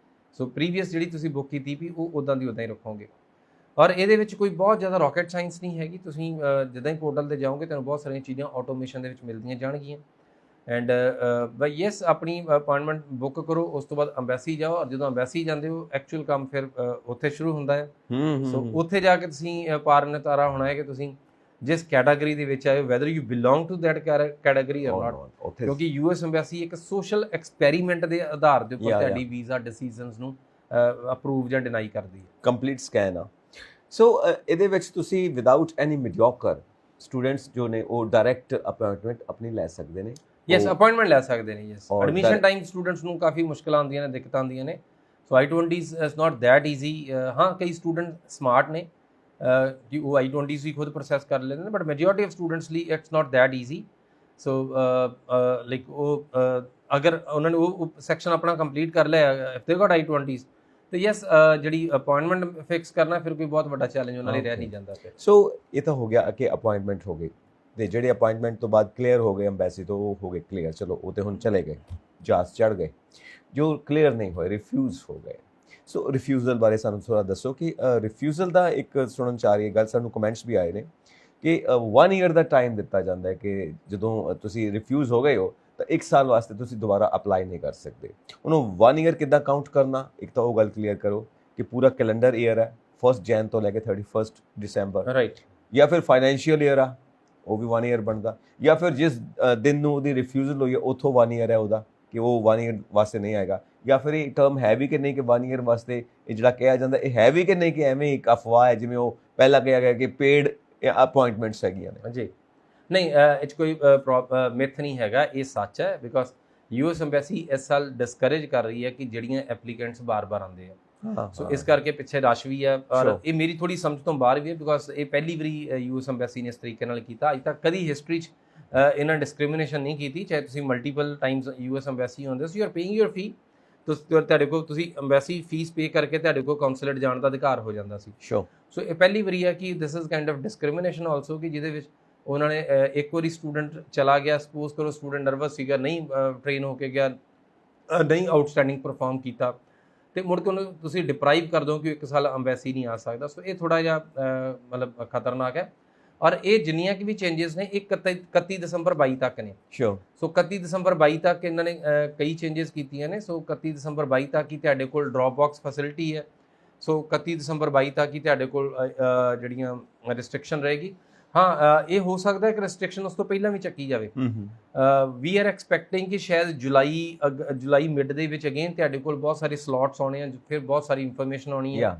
B: So previous ਜਿਹੜੀ ਤੁਸੀਂ ਬੁੱਕ ਕੀਤੀ ਵੀ ਉਹ ਉੱਦਾਂ ਦੀ ਉੱਦਾਂ ਹੀ ਰੱਖੋਗੇ। ਔਰ ਇਹਦੇ ਵਿੱਚ ਕੋਈ ਬਹੁਤ ਜ਼ਿਆਦਾ ਰਾਕਟ ਸਾਇੰਸ ਨਹੀਂ ਹੈਗੀ। ਤੁਸੀਂ ਜਿੱਦਾਂ ਹੀ ਪੋਰਟਲ 'ਤੇ ਜਾਓਗੇ ਤੁਹਾਨੂੰ ਬਹੁਤ ਸਾਰੀਆਂ ਚੀਜ਼ਾਂ ਆਟੋਮੇਸ਼ਨ ਦੇ ਵਿੱਚ ਮਿਲਦੀਆਂ ਜਾਣਗੀਆਂ। ਐਂਡ ਬਾਈ ਯੈਸ, ਆਪਣੀ ਅਪਾਇੰਟਮੈਂਟ ਬੁੱਕ ਕਰੋ, ਉਸ ਤੋਂ ਬਾਅਦ ਅੰਬੈਸੀ ਜਾਓ। ਔਰ ਜਦੋਂ ਅੰਬੈਸੀ ਜਾਂਦੇ ਹੋ ਐਕਚੁਅਲ ਕੰਮ ਫਿਰ ਉੱਥੇ ਸ਼ੁਰੂ ਹੁੰਦਾ ਹੈ। ਸੋ ਉੱਥੇ ਜਾ ਕੇ ਤੁਸੀਂ ਪਾਰ ਨਿਤਾਰਾ ਹੋਣਾ ਹੈ ਕਿ ਤੁਸੀਂ ਜਿਸ ਕੈਟਾਗਰੀ ਦੇ ਵਿੱਚ ਆਏ ਹੋ, whether you belong to that category or not. ਕਿਉਂਕਿ ਯੂਐਸ ਅੰਬੈਸੀ ਇੱਕ ਸੋਸ਼ਲ ਐਕਸਪੈਰੀਮੈਂਟ ਦੇ ਆਧਾਰ ਦੇ ਉੱਪਰ ਤੁਹਾਡੀ ਵੀਜ਼ਾ ਡਿਸੀਜਨਸ ਨੂੰ ਅਪਰੂਵ ਜਾਂ ਡਿਨਾਈ ਕਰਦੀ ਹੈ।
A: ਕੰਪਲੀਟ ਸਕੈਨ ਆ। ਸੋ ਇਹਦੇ ਵਿੱਚ ਤੁਸੀਂ ਵਿਦਆਊਟ ਐਨੀ ਮੀਡੀਓਕਰ ਸਟੂਡੈਂਟਸ ਜੋ ਨੇ ਉਹ ਡਾਇਰੈਕਟ ਅਪਾਇੰਟਮੈਂਟ ਆਪਣੀ ਲੈ ਸਕਦੇ ਨੇ।
B: ਯੈਸ, ਅਪਾਇੰਟਮੈਂਟ ਲੈ ਸਕਦੇ ਨੇ। ਯੈਸ,
A: ਔਰ
B: ਐਡਮਿਸ਼ਨ ਟਾਈਮ ਸਟੂਡੈਂਟਸ ਨੂੰ ਕਾਫੀ ਮੁਸ਼ਕਲਾਂ ਆਉਂਦੀਆਂ ਨੇ, ਦਿੱਕਤਾਂ ਆਉਂਦੀਆਂ ਨੇ। ਸੋ I-20 is not that easy. ਹਾਂ, ਕਈ ਸਟੂਡੈਂਟ ਸਮਾਰਟ ਨੇ ਕਿ ਉਹ I-20 ਵੀ ਖੁਦ ਪ੍ਰੋਸੈਸ ਕਰ ਲੈਂਦੇ ਨੇ, ਬਟ ਮੈਜੋਰਿਟੀ ਆਫ ਸਟੂਡੈਂਟਸ ਲਈ it's not that easy. So like ਉਹ ਅਗਰ ਉਹਨਾਂ ਨੇ ਉਹ ਸੈਕਸ਼ਨ ਆਪਣਾ ਕੰਪਲੀਟ ਕਰ ਲਿਆ, ਇਫ ਦੇ ਗੋਟ I-20s, ਤੇ ਯੈਸ ਜਿਹੜੀ ਅਪਾਇੰਟਮੈਂਟ ਫਿਕਸ ਕਰਨਾ ਫਿਰ ਕੋਈ ਬਹੁਤ ਵੱਡਾ ਚੈਲੰਜ ਉਹਨਾਂ ਲਈ ਰਹਿ ਨਹੀਂ ਜਾਂਦਾ ਫਿਰ।
A: ਸੋ ਇਹ ਤਾਂ ਹੋ ਗਿਆ ਕਿ ਅਪਾਇੰਟਮੈਂਟ ਹੋ ਗਈ, ਤੇ ਜਿਹੜੇ ਅਪਾਇੰਟਮੈਂਟ ਤੋਂ ਬਾਅਦ ਕਲੀਅਰ ਹੋ ਗਏ ਅੰਬੈਸੀ ਤੋਂ, ਉਹ ਹੋ ਗਏ ਕਲੀਅਰ, ਚਲੋ ਉਹ ਤੇ ਹੁਣ ਚਲੇ ਗਏ, ਜਹਾਜ਼ ਚੜ੍ਹ ਗਏ। ਜੋ ਕਲੀਅਰ ਨਹੀਂ ਹੋਏ, ਰਿਫਿਊਜ਼ ਹੋ ਗਏ। ਸੋ ਰਿਫਿਊਜ਼ਲ ਬਾਰੇ ਸਾਨੂੰ ਥੋੜ੍ਹਾ ਦੱਸੋ ਕਿ ਰਿਫਿਊਜ਼ਲ ਦਾ ਇੱਕ ਸੁਣਨ 'ਚ ਆ ਰਹੀ ਗੱਲ, ਸਾਨੂੰ ਕਮੈਂਟਸ ਵੀ ਆਏ ਨੇ ਕਿ 1 ਈਅਰ ਦਾ ਟਾਈਮ ਦਿੱਤਾ ਜਾਂਦਾ ਹੈ ਕਿ ਜਦੋਂ ਤੁਸੀਂ ਰਿਫਿਊਜ਼ ਹੋ ਗਏ ਹੋ ਤਾਂ 1 ਸਾਲ ਵਾਸਤੇ ਤੁਸੀਂ ਦੁਬਾਰਾ ਅਪਲਾਈ ਨਹੀਂ ਕਰ ਸਕਦੇ। ਉਹਨੂੰ 1 ਈਅਰ ਕਿੱਦਾਂ ਕਾਊਂਟ ਕਰਨਾ, ਇੱਕ ਤਾਂ ਉਹ ਗੱਲ ਕਲੀਅਰ ਕਰੋ ਕਿ ਪੂਰਾ ਕੈਲੰਡਰ ਈਅਰ ਹੈ 1 ਜਨ ਤੋਂ ਲੈ ਕੇ 31 ਦਸੰਬਰ,
B: ਰਾਈਟ,
A: ਜਾਂ ਫਿਰ ਫਾਈਨੈਂਸ਼ੀਅਲ ਈਅਰ ਆ, ਉਹ ਵੀ 1 ਈਅਰ ਬਣਦਾ, ਜਾਂ ਫਿਰ ਜਿਸ ਦਿਨ ਨੂੰ ਉਹਦੀ ਰਿਫਿਊਜ਼ਲ ਹੋਈ ਹੈ ਉੱਥੋਂ 1 ਈਅਰ ਹੈ ਉਹਦਾ, ਕਿ ਉਹ 1 ਈਅਰ ਵਾਸਤੇ ਨਹੀਂ ਆਏਗਾ, ਜਾਂ ਫਿਰ ਇਹ ਟਰਮ ਹੈ ਵੀ ਕਿ ਨਹੀਂ ਕਿ 1 ਈਅਰ ਵਾਸਤੇ ਇਹ ਜਿਹੜਾ ਕਿਹਾ ਜਾਂਦਾ ਇਹ ਹੈ ਵੀ ਕਿ ਨਹੀਂ ਕਿ ਐਵੇਂ ਇੱਕ ਅਫਵਾਹ ਹੈ ਜਿਵੇਂ ਉਹ ਪਹਿਲਾਂ ਕਿਹਾ ਗਿਆ ਕਿ ਪੇਡ ਅਪਾਇੰਟਮੈਂਟਸ ਹੈਗੀਆਂ ਨੇ।
B: ਜੀ ਨਹੀਂ, ਇਹ 'ਚ ਕੋਈ ਮਿਥ ਨਹੀਂ ਹੈਗਾ, ਇਹ ਸੱਚ ਹੈ। ਬਿਕੋਜ਼ US ਐਮਬੈਸੀ ਇਸ ਸਾਲ ਡਿਸਕਰੇਜ ਕਰ ਰਹੀ ਹੈ ਕਿ ਜਿਹੜੀਆਂ ਐਪਲੀਕੈਂਟਸ ਬਾਰ-ਬਾਰ ਆਉਂਦੇ ਆ, ਸੋ ਇਸ ਕਰਕੇ ਪਿੱਛੇ ਰਸ਼ ਵੀ ਹੈ। ਔਰ ਇਹ ਮੇਰੀ ਥੋੜੀ ਸਮਝ ਤੋਂ ਬਾਹਰ ਵੀ ਹੈ, ਬਿਕੋਜ਼ ਇਹ ਪਹਿਲੀ ਵਾਰੀ US ਐਮਬੈਸੀ ਨੇ ਇਸ ਤਰੀਕੇ ਨਾਲ ਕੀਤਾ। ਅੱਜ ਤੱਕ ਕਦੀ ਹਿਸਟਰੀ 'ਚ ਇਹਨਾਂ ਡਿਸਕ੍ਰਿਮੀਨੇਸ਼ਨ ਨਹੀਂ ਕੀਤੀ, ਚਾਹੇ ਤੁਸੀਂ ਮਲਟੀਪਲ ਟਾਈਮਸ US ਐਮਬੈਸੀ ਹੁੰਦੇ ਸੀ, ਯੂ ਆਰ ਪੇਇੰਗ ਯੂਰ ਫੀ, ਤੁਹਾਡੇ ਕੋਲ ਤੁਸੀਂ ਐਮਬੈਸੀ ਫੀਸ ਪੇ ਕਰਕੇ ਤੁਹਾਡੇ ਕੋਲ ਕਾਉਂਸਲੇਟ ਜਾਣ ਦਾ ਅਧਿਕਾਰ ਹੋ ਜਾਂਦਾ ਸੀ।
A: ਸ਼ੋਰ।
B: ਸੋ ਇਹ ਪਹਿਲੀ ਵਾਰੀ ਹੈ ਕਿ ਦਿਸ is kind of discrimination also, ਕਿ ਜਿਹਦੇ ਵਿੱਚ ਉਹਨਾਂ ਨੇ ਇੱਕ ਵਾਰੀ ਸਟੂਡੈਂਟ ਚਲਾ ਗਿਆ, ਸਪੋਜ਼ ਕਰੋ ਸਟੂਡੈਂਟ ਨਰਵਸ ਸੀਗਾ, ਨਹੀਂ ਟ੍ਰੇਨ ਹੋ ਕੇ ਗਿਆ, ਨਹੀਂ ਆਊਟਸਟੈਂਡਿੰਗ ਪਰਫਾਰਮ ਕੀਤਾ, ਤੇ ਮੁੜ ਕੇ ਉਹਨੂੰ ਤੁਸੀਂ ਡਿਪਰਾਈਵ ਕਰ ਦਿਓ ਕਿ 1 ਸਾਲ ਐਮਬੈਸੀ ਨਹੀਂ ਆ ਸਕਦਾ। ਸੋ ਇਹ ਥੋੜ੍ਹਾ ਜਿਹਾ ਮਤਲਬ ਖਤਰਨਾਕ ਹੈ। ਔਰ ਇਹ ਜਿੰਨੀਆਂ ਕਿ ਵੀ ਚੇਂਜਸ ਨੇ ਇਹ 31 ਦਸੰਬਰ 22 ਤੱਕ ਨੇ।
A: ਸ਼ੋਰ।
B: ਸੋ 31 ਦਸੰਬਰ 22 ਤੱਕ ਇਹਨਾਂ ਨੇ ਕਈ ਚੇਂਜਸ ਕੀਤੀਆਂ ਨੇ। ਸੋ 31 ਦਸੰਬਰ 22 ਤੱਕ ਹੀ ਤੁਹਾਡੇ ਕੋਲ ਡ੍ਰੌਪ ਬਾਕਸ ਫੈਸਿਲਿਟੀ ਹੈ। ਸੋ 31 ਦਸੰਬਰ 22 ਤੱਕ ਹੀ ਤੁਹਾਡੇ ਕੋਲ ਜਿਹੜੀਆਂ ਰਿਸਟ੍ਰਿਕਸ਼ਨ ਰਹੇਗੀ। ਹਾਂ, ਇਹ ਹੋ ਸਕਦਾ ਹੈ ਕਿ ਰਿਸਟ੍ਰਿਕਸ਼ਨ ਉਸ ਤੋਂ ਪਹਿਲਾਂ ਵੀ ਚੱਕੀ ਜਾਵੇ। ਵੀ ਆਰ ਐਕਸਪੈਕਟਿੰਗ ਕਿ ਸ਼ਾਇਦ ਜੁਲਾਈ ਮਿਡ ਦੇ ਵਿੱਚ ਅਗੇਨ ਤੁਹਾਡੇ ਕੋਲ ਬਹੁਤ ਸਾਰੇ ਸਲੋਟਸ ਆਉਣੇ ਆ, ਫਿਰ ਬਹੁਤ ਸਾਰੀ ਇਨਫੋਰਮੇਸ਼ਨ ਆਉਣੀ ਹੈ,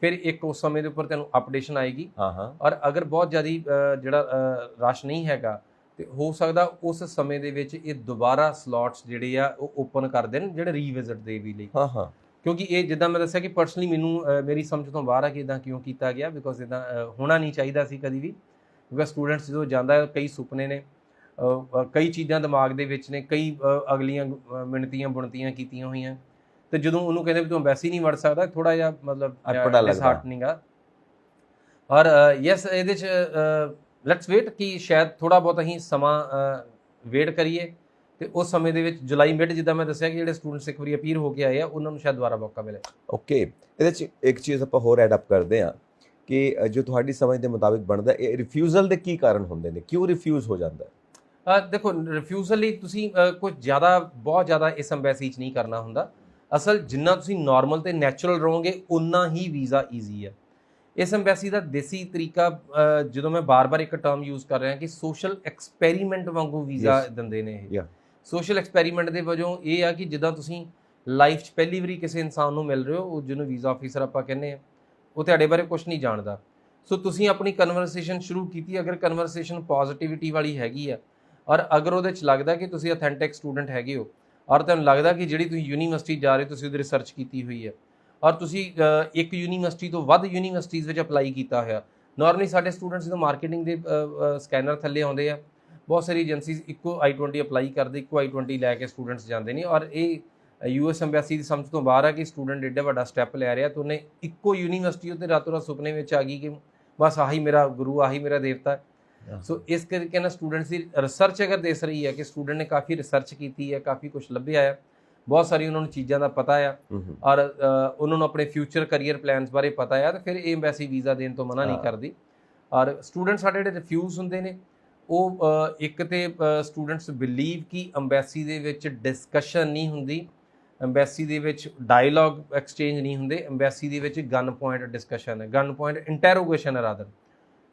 B: ਫਿਰ ਇੱਕ ਉਸ ਸਮੇਂ ਦੇ ਉੱਪਰ ਤੁਹਾਨੂੰ ਅਪਡੇਸ਼ਨ ਆਏਗੀ। ਔਰ ਅਗਰ ਬਹੁਤ ਜ਼ਿਆਦਾ ਜਿਹੜਾ ਰਸ਼ ਨਹੀਂ ਹੈਗਾ ਤੇ ਹੋ ਸਕਦਾ ਉਸ ਸਮੇਂ ਦੇ ਵਿੱਚ ਇਹ ਦੁਬਾਰਾ ਸਲੋਟਸ ਜਿਹੜੇ ਆ ਉਹ ਓਪਨ ਕਰ ਦੇਣ, ਜਿਹੜੇ ਰੀਵਿਜ਼ਿਟ ਦੇ ਵੀ ਲਈ। ਕਿਉਂਕਿ ਇਹ ਜਿੱਦਾਂ ਮੈਂ ਦੱਸਿਆ ਕਿ ਪਰਸਨਲੀ ਮੈਨੂੰ ਮੇਰੀ ਸਮਝ ਤੋਂ ਬਾਹਰ ਆ ਕਿ ਇਦਾਂ ਕਿਉਂ ਕੀਤਾ ਗਿਆ, ਬਿਕੋਜ਼ ਇਦਾਂ ਹੋਣਾ ਨਹੀਂ ਚਾਹੀਦਾ ਸੀ ਕਦੀ ਵੀ। ਕਿਉਂਕਿ ਸਟੂਡੈਂਟਸ ਜਦੋਂ ਜਾਂਦਾ, ਕਈ ਸੁਪਨੇ ਨੇ, ਕਈ ਚੀਜ਼ਾਂ ਦਿਮਾਗ ਦੇ ਵਿੱਚ ਨੇ, ਕਈ ਅਗਲੀਆਂ ਮਿਣਤੀਆਂ ਬੁਣਤੀਆਂ ਕੀਤੀਆਂ ਹੋਈਆਂ, ਤੇ ਜਦੋਂ ਉਹਨੂੰ ਕਹਿੰਦੇ ਵੀ ਤੂੰ ਐਮਬੈਸੀ ਨਹੀਂ ਵੜ ਸਕਦਾ, ਥੋੜਾ ਜਿਹਾ ਮਤਲਬ ਡਿਸਹਾਰਟਨਿੰਗ ਆ। ਔਰ ਯੈਸ, ਇਹਦੇ 'ਚ ਲੈਟਸ ਵੇਟ ਕਿ ਸ਼ਾਇਦ ਥੋੜਾ ਬਹੁਤ ਅਸੀਂ ਸਮਾਂ ਵੇਟ ਕਰੀਏ, ਤੇ ਉਸ ਸਮੇਂ ਦੇ ਵਿੱਚ ਜੁਲਾਈ ਮਿਡ, ਜਿੱਦਾਂ ਮੈਂ ਦੱਸਿਆ ਕਿ ਜਿਹੜੇ ਸਟੂਡੈਂਟਸ ਇੱਕ ਵਾਰੀ ਅਪੀਅਰ ਹੋ ਕੇ ਆਏ ਆ ਉਹਨਾਂ ਨੂੰ ਸ਼ਾਇਦ ਦੁਬਾਰਾ ਮੌਕਾ ਮਿਲੇ।
A: ਓਕੇ, ਇਹਦੇ 'ਚ ਇੱਕ ਚੀਜ਼ ਆਪਾਂ ਹੋਰ ਐਡ ਅਪ ਕਰਦੇ ਹਾਂ ਕਿ ਜੋ ਤੁਹਾਡੀ ਸਮਝ ਦੇ ਮੁਤਾਬਿਕ ਬਣਦਾ, ਇਹ ਰਿਫਿਊਜ਼ਲ ਦੇ ਕੀ ਕਾਰਨ ਹੁੰਦੇ ਨੇ, ਕਿਉਂ ਰਿਫਿਊਜ਼ ਹੋ ਜਾਂਦਾ?
B: ਦੇਖੋ, ਰਿਫਿਊਜ਼ਲ ਲਈ ਤੁਸੀਂ ਕੁਝ ਬਹੁਤ ਜ਼ਿਆਦਾ ਇਸ ਐਮਬੈਸੀ 'ਚ ਨਹੀਂ ਕਰਨਾ ਹੁੰਦਾ। ਅਸਲ ਜਿੰਨਾ ਤੁਸੀਂ ਨਾਰਮਲ ਤੇ ਨੈਚੁਰਲ ਰਹੋਗੇ ਉਨਾ ਹੀ ਵੀਜ਼ਾ ਈਜ਼ੀ ਹੈ। ਇਸ ਐਮਬੈਸੀ ਦਾ ਦੇਸੀ ਤਰੀਕਾ, ਜਦੋਂ ਮੈਂ ਬਾਰ-ਬਾਰ ਇੱਕ ਟਰਮ ਯੂਜ਼ ਕਰ ਰਿਹਾ ਕਿ ਸੋਸ਼ਲ ਐਕਸਪੈਰੀਮੈਂਟ ਵਾਂਗੂ ਵੀਜ਼ਾ ਦਿੰਦੇ ਨੇ ਇਹ। ਸੋਸ਼ਲ ਐਕਸਪੈਰੀਮੈਂਟ ਦੇ ਵਜੋਂ ਇਹ ਆ ਕਿ ਜਿੱਦਾਂ ਤੁਸੀਂ ਲਾਈਫ 'ਚ ਪਹਿਲੀ ਵਾਰੀ ਕਿਸੇ ਇਨਸਾਨ ਨੂੰ ਮਿਲ ਰਹੇ ਹੋ, ਉਹ ਜਿਹਨੂੰ ਵੀਜ਼ਾ ਆਫੀਸਰ ਆਪਾਂ ਕਹਿੰਦੇ ਆ, ਉਹ ਤੁਹਾਡੇ ਬਾਰੇ ਕੁਝ ਨਹੀਂ ਜਾਣਦਾ। ਸੋ ਤੁਸੀਂ ਆਪਣੀ ਕਨਵਰਸੇਸ਼ਨ ਸ਼ੁਰੂ ਕੀਤੀ, ਅਗਰ ਕਨਵਰਸੇਸ਼ਨ ਪੋਜ਼ਿਟਿਵਿਟੀ ਵਾਲੀ ਹੈਗੀ ਆ, ਔਰ ਅਗਰ ਉਹਦੇ 'ਚ ਲੱਗਦਾ ਕਿ ਤੁਸੀਂ ਅਥੈਂਟਿਕ ਸਟੂਡੈਂਟ ਹੈਗੇ ਹੋ, ਔਰ ਤੁਹਾਨੂੰ ਲੱਗਦਾ ਕਿ ਜਿਹੜੀ ਤੁਸੀਂ ਯੂਨੀਵਰਸਿਟੀ ਜਾ ਰਹੇ ਹੋ ਤੁਸੀਂ ਉਹਦੀ ਰਿਸਰਚ ਕੀਤੀ ਹੋਈ ਹੈ, ਔਰ ਤੁਸੀਂ ਇੱਕ ਯੂਨੀਵਰਸਿਟੀ ਤੋਂ ਵੱਧ ਯੂਨੀਵਰਸਿਟੀਜ਼ ਵਿੱਚ ਅਪਲਾਈ ਕੀਤਾ ਹੋਇਆ। ਨਾਰਮਲੀ ਸਾਡੇ ਸਟੂਡੈਂਟਸ ਜਦੋਂ ਮਾਰਕੀਟਿੰਗ ਦੇ ਸਕੈਨਰ ਥੱਲੇ ਆਉਂਦੇ ਆ, ਬਹੁਤ ਸਾਰੀ ਏਜੰਸੀਜ਼ ਇੱਕੋ I-20 ਅਪਲਾਈ ਕਰਦੇ, ਇੱਕੋ I-20 ਲੈ ਕੇ ਸਟੂਡੈਂਟਸ ਜਾਂਦੇ ਨੇ। ਔਰ ਇਹ US ਐਮਬੈਸੀ ਦੀ ਸਮਝ ਤੋਂ ਬਾਹਰ ਆ ਕਿ ਸਟੂਡੈਂਟ ਏਡਾ ਵੱਡਾ ਸਟੈਪ ਲੈ ਰਿਹਾ, ਤਾਂ ਉਹਨੇ ਇੱਕੋ ਯੂਨੀਵਰਸਿਟੀ ਉੱਤੇ ਰਾਤੋਂ ਰਾਤ ਸੁਪਨੇ ਵਿੱਚ ਆ ਗਈ ਕਿ ਬਸ ਆਹੀ ਮੇਰਾ ਗੁਰੂ, ਆਹੀ ਮੇਰਾ ਦੇਵਤਾ। ਸੋ ਇਸ ਕਰਕੇ ਨਾ ਸਟੂਡੈਂਟਸ ਦੀ ਰਿਸਰਚ ਅਗਰ ਦੇਖ ਰਹੀ ਹੈ ਕਿ ਸਟੂਡੈਂਟ ਨੇ ਕਾਫੀ ਰਿਸਰਚ ਕੀਤੀ ਹੈ, ਕਾਫੀ ਕੁਝ ਲੱਭਿਆ ਹੈ, ਬਹੁਤ ਸਾਰੀ ਉਹਨਾਂ ਨੂੰ ਚੀਜ਼ਾਂ ਦਾ ਪਤਾ ਆ, ਔਰ ਉਹਨਾਂ ਨੂੰ ਆਪਣੇ ਫਿਊਚਰ ਕਰੀਅਰ ਪਲਾਨਸ ਬਾਰੇ ਪਤਾ ਆ, ਤਾਂ ਫਿਰ ਇਹ ਐਮਬੈਸੀ ਵੀਜ਼ਾ ਦੇਣ ਤੋਂ ਮਨਾ ਨਹੀਂ ਕਰਦੀ। ਔਰ ਸਟੂਡੈਂਟ ਸਾਡੇ ਜਿਹੜੇ ਰਿਫਿਊਜ਼ ਹੁੰਦੇ ਨੇ, ਉਹ ਇੱਕ ਤੇ ਸਟੂਡੈਂਟਸ ਬਿਲੀਵ ਕਿ ਐਮਬੈਸੀ ਦੇ ਵਿੱਚ ਡਿਸਕਸ਼ਨ ਨਹੀਂ ਹੁੰਦੀ, ਐਮਬੈਸੀ ਦੇ ਵਿੱਚ ਡਾਇਲੌਗ ਐਕਸਚੇਂਜ ਨਹੀਂ ਹੁੰਦੇ, ਐਮਬੈਸੀ ਦੇ ਵਿੱਚ ਗਨ ਪੁਆਇੰਟ ਡਿਸਕਸ਼ਨ ਹੈ, ਗਨ ਪੁਆਇੰਟ ਇੰਟੈਰੋਗੇਸ਼ਨ ਹੈ ਰਾਦਰ।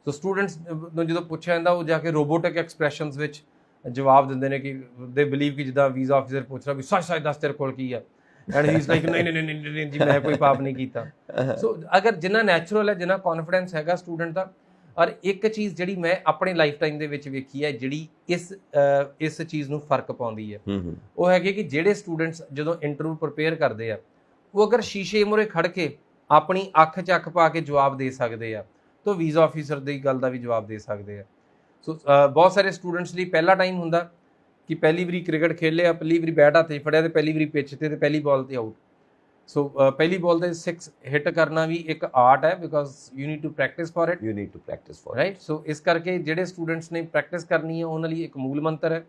B: ਸੋ ਸਟੂਡੈਂਟਸ ਨੂੰ ਜਦੋਂ ਪੁੱਛਿਆ ਜਾਂਦਾ, ਉਹ ਜਾ ਕੇ ਰੋਬੋਟਿਕ ਐਕਸਪ੍ਰੈਸ਼ਨਸ ਵਿੱਚ ਜਵਾਬ ਦਿੰਦੇ ਨੇ ਕਿ ਦੇ ਬਿਲੀਵ ਕਿ ਜਿੱਦਾਂ ਵੀਜ਼ਾ ਆਫਿਸਰ ਪੁੱਛ ਰਿਹਾ ਵੀ ਸੱਚ ਦੱਸ ਤੇਰੇ ਕੋਲ ਕੀ ਆ। ਐਂਡ ਹੀ ਇਜ਼ ਲਾਈਕ ਨਹੀਂ ਨਹੀਂ ਨਹੀਂ ਨਹੀਂ ਜੀ ਮੈਂ ਕੋਈ ਪਾਪ ਨਹੀਂ ਕੀਤਾ। ਸੋ ਅਗਰ ਜਿੰਨਾ ਨੈਚੁਰਲ ਹੈ, ਜਿੰਨਾ ਕੌਨਫੀਡੈਂਸ ਹੈਗਾ ਸਟੂਡੈਂਟ ਦਾ। ਔਰ ਇੱਕ ਚੀਜ਼ ਜਿਹੜੀ ਮੈਂ ਆਪਣੇ ਲਾਈਫ ਟਾਈਮ ਦੇ ਵਿੱਚ ਵੇਖੀ ਹੈ, ਜਿਹੜੀ ਇਸ ਚੀਜ਼ ਨੂੰ ਫਰਕ ਪਾਉਂਦੀ ਹੈ, ਉਹ ਹੈਗੀ ਕਿ ਜਿਹੜੇ ਸਟੂਡੈਂਟਸ ਜਦੋਂ ਇੰਟਰਵਿਊ ਪ੍ਰਿਪੇਅਰ ਕਰਦੇ ਆ, ਉਹ ਅਗਰ ਸ਼ੀਸ਼ੇ ਮੂਹਰੇ ਖੜ ਕੇ ਆਪਣੀ ਅੱਖ 'ਚ ਅੱਖ ਪਾ ਕੇ ਜਵਾਬ ਦੇ ਸਕਦੇ ਆ, ਤਾਂ ਵੀਜ਼ਾ ਆਫਿਸਰ ਦੀ ਗੱਲ ਦਾ ਵੀ ਜਵਾਬ ਦੇ ਸਕਦੇ ਆ। ਸੋ ਬਹੁਤ ਸਾਰੇ ਸਟੂਡੈਂਟਸ ਲਈ ਪਹਿਲਾ ਟਾਈਮ ਹੁੰਦਾ ਕਿ ਪਹਿਲੀ ਵਾਰੀ ਕ੍ਰਿਕਟ ਖੇਲਿਆ, ਪਹਿਲੀ ਵਾਰੀ ਬੈਟ ਹੱਥ 'ਚ ਫੜਿਆ ਤੇ ਪਹਿਲੀ ਵਾਰੀ ਪਿੱਚ ਤੇ ਪਹਿਲੀ ਬਾਲ ਤੇ ਆਊਟ। ਸੋ ਪਹਿਲੀ ਬਾਲ ਤੇ 6 ਹਿੱਟ ਕਰਨਾ ਵੀ ਇੱਕ ਆਰਟ ਹੈ, because you need to practice for it, right. So ਇਸ ਕਰਕੇ ਜਿਹੜੇ ਸਟੂਡੈਂਟਸ ਨੇ ਪ੍ਰੈਕਟਿਸ ਕਰਨੀ ਹੈ, ਉਹਨਾਂ ਲਈ ਇੱਕ ਮੂਲ ਮੰਤਰ ਹੈ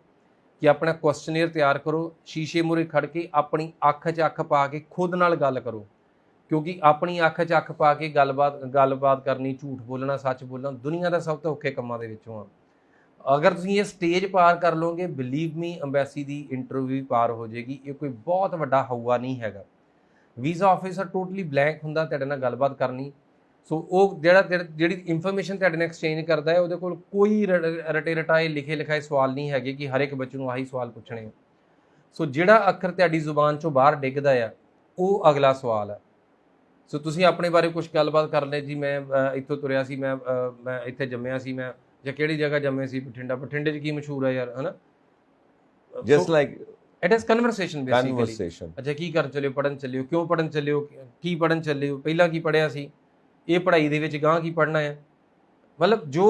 B: ਕਿ ਆਪਣਾ ਕੁਐਸਚਨੇਅਰ ਤਿਆਰ ਕਰੋ, ਸ਼ੀਸ਼ੇ ਮੂਹਰੇ ਖੜ ਕੇ ਆਪਣੀ ਅੱਖ 'ਚ ਅੱਖ ਪਾ ਕੇ ਖੁਦ ਨਾਲ ਗੱਲ ਕਰੋ, ਕਿਉਂਕਿ ਆਪਣੀ ਅੱਖ 'ਚ ਅੱਖ ਪਾ ਕੇ ਗੱਲਬਾਤ ਕਰਨੀ, ਝੂਠ ਬੋਲਣਾ, ਸੱਚ ਬੋਲਣਾ ਦੁਨੀਆ ਦਾ ਸਭ ਤੋਂ ਔਖੇ ਕੰਮਾਂ ਦੇ ਵਿੱਚੋਂ ਆ। ਅਗਰ ਤੁਸੀਂ ਇਹ ਸਟੇਜ ਪਾਰ ਕਰ ਲਓਗੇ, ਬਿਲੀਵ ਮੀ, ਅੰਬੈਸੀ ਦੀ ਇੰਟਰਵਿਊ ਪਾਰ ਹੋ ਜਾਏਗੀ। ਇਹ ਕੋਈ ਬਹੁਤ ਵੱਡਾ ਹਊਆ ਨਹੀਂ ਹੈਗਾ। ਵੀਜ਼ਾ ਆਫਿਸਰ ਟੋਟਲੀ ਬਲੈਂਕ ਹੁੰਦਾ ਤੁਹਾਡੇ ਨਾਲ ਗੱਲਬਾਤ ਕਰਨੀ। ਸੋ ਉਹ ਜਿਹੜੀ ਇਨਫੋਰਮੇਸ਼ਨ ਤੁਹਾਡੇ ਨਾਲ ਐਕਸਚੇਂਜ ਕਰਦਾ ਹੈ, ਉਹਦੇ ਕੋਲ ਕੋਈ ਰਟੇ ਰਟਾਏ ਲਿਖੇ ਲਿਖਾਏ ਸਵਾਲ ਨਹੀਂ ਹੈਗੇ ਕਿ ਹਰ ਇੱਕ ਬੱਚੇ ਨੂੰ ਆਹੀ ਸਵਾਲ ਪੁੱਛਣੇ। ਸੋ ਜਿਹੜਾ ਅੱਖਰ ਤੁਹਾਡੀ ਜ਼ੁਬਾਨ 'ਚੋਂ ਬਾਹਰ ਡਿੱਗਦਾ ਆ, ਉਹ ਅਗਲਾ ਸਵਾਲ ਹੈ। ਸੋ ਤੁਸੀਂ ਆਪਣੇ ਬਾਰੇ ਕੁਝ ਗੱਲਬਾਤ ਕਰ ਲੈ ਜੀ, ਮੈਂ ਇੱਥੋਂ ਤੁਰਿਆ ਸੀ, ਮੈਂ ਇੱਥੇ ਜੰਮਿਆ ਸੀ, ਮੈਂ ਜਾਂ ਕਿਹੜੀ ਜਗ੍ਹਾ ਜੰਮੇ ਸੀ, ਬਠਿੰਡੇ 'ਚ ਕੀ ਮਸ਼ਹੂਰ ਹੈ ਯਾਰ, ਹੈ ਨਾ।
A: Just like
B: it is conversation basically.
A: conversation।
B: ਅੱਛਾ ਕੀ ਕਰਨ ਚੱਲਿਓ, ਪੜ੍ਹਨ ਚੱਲਿਓ, ਕਿਉਂ ਪੜ੍ਹਨ ਚੱਲਿਓ, ਕੀ ਪੜ੍ਹਨ ਚੱਲਿਓ, ਪਹਿਲਾਂ ਕੀ ਪੜ੍ਹਿਆ ਸੀ, ਇਹ ਪੜ੍ਹਾਈ ਦੇ ਵਿੱਚ ਗਾਂਹ ਕੀ ਪੜ੍ਹਨਾ ਹੈ। ਮਤਲਬ ਜੋ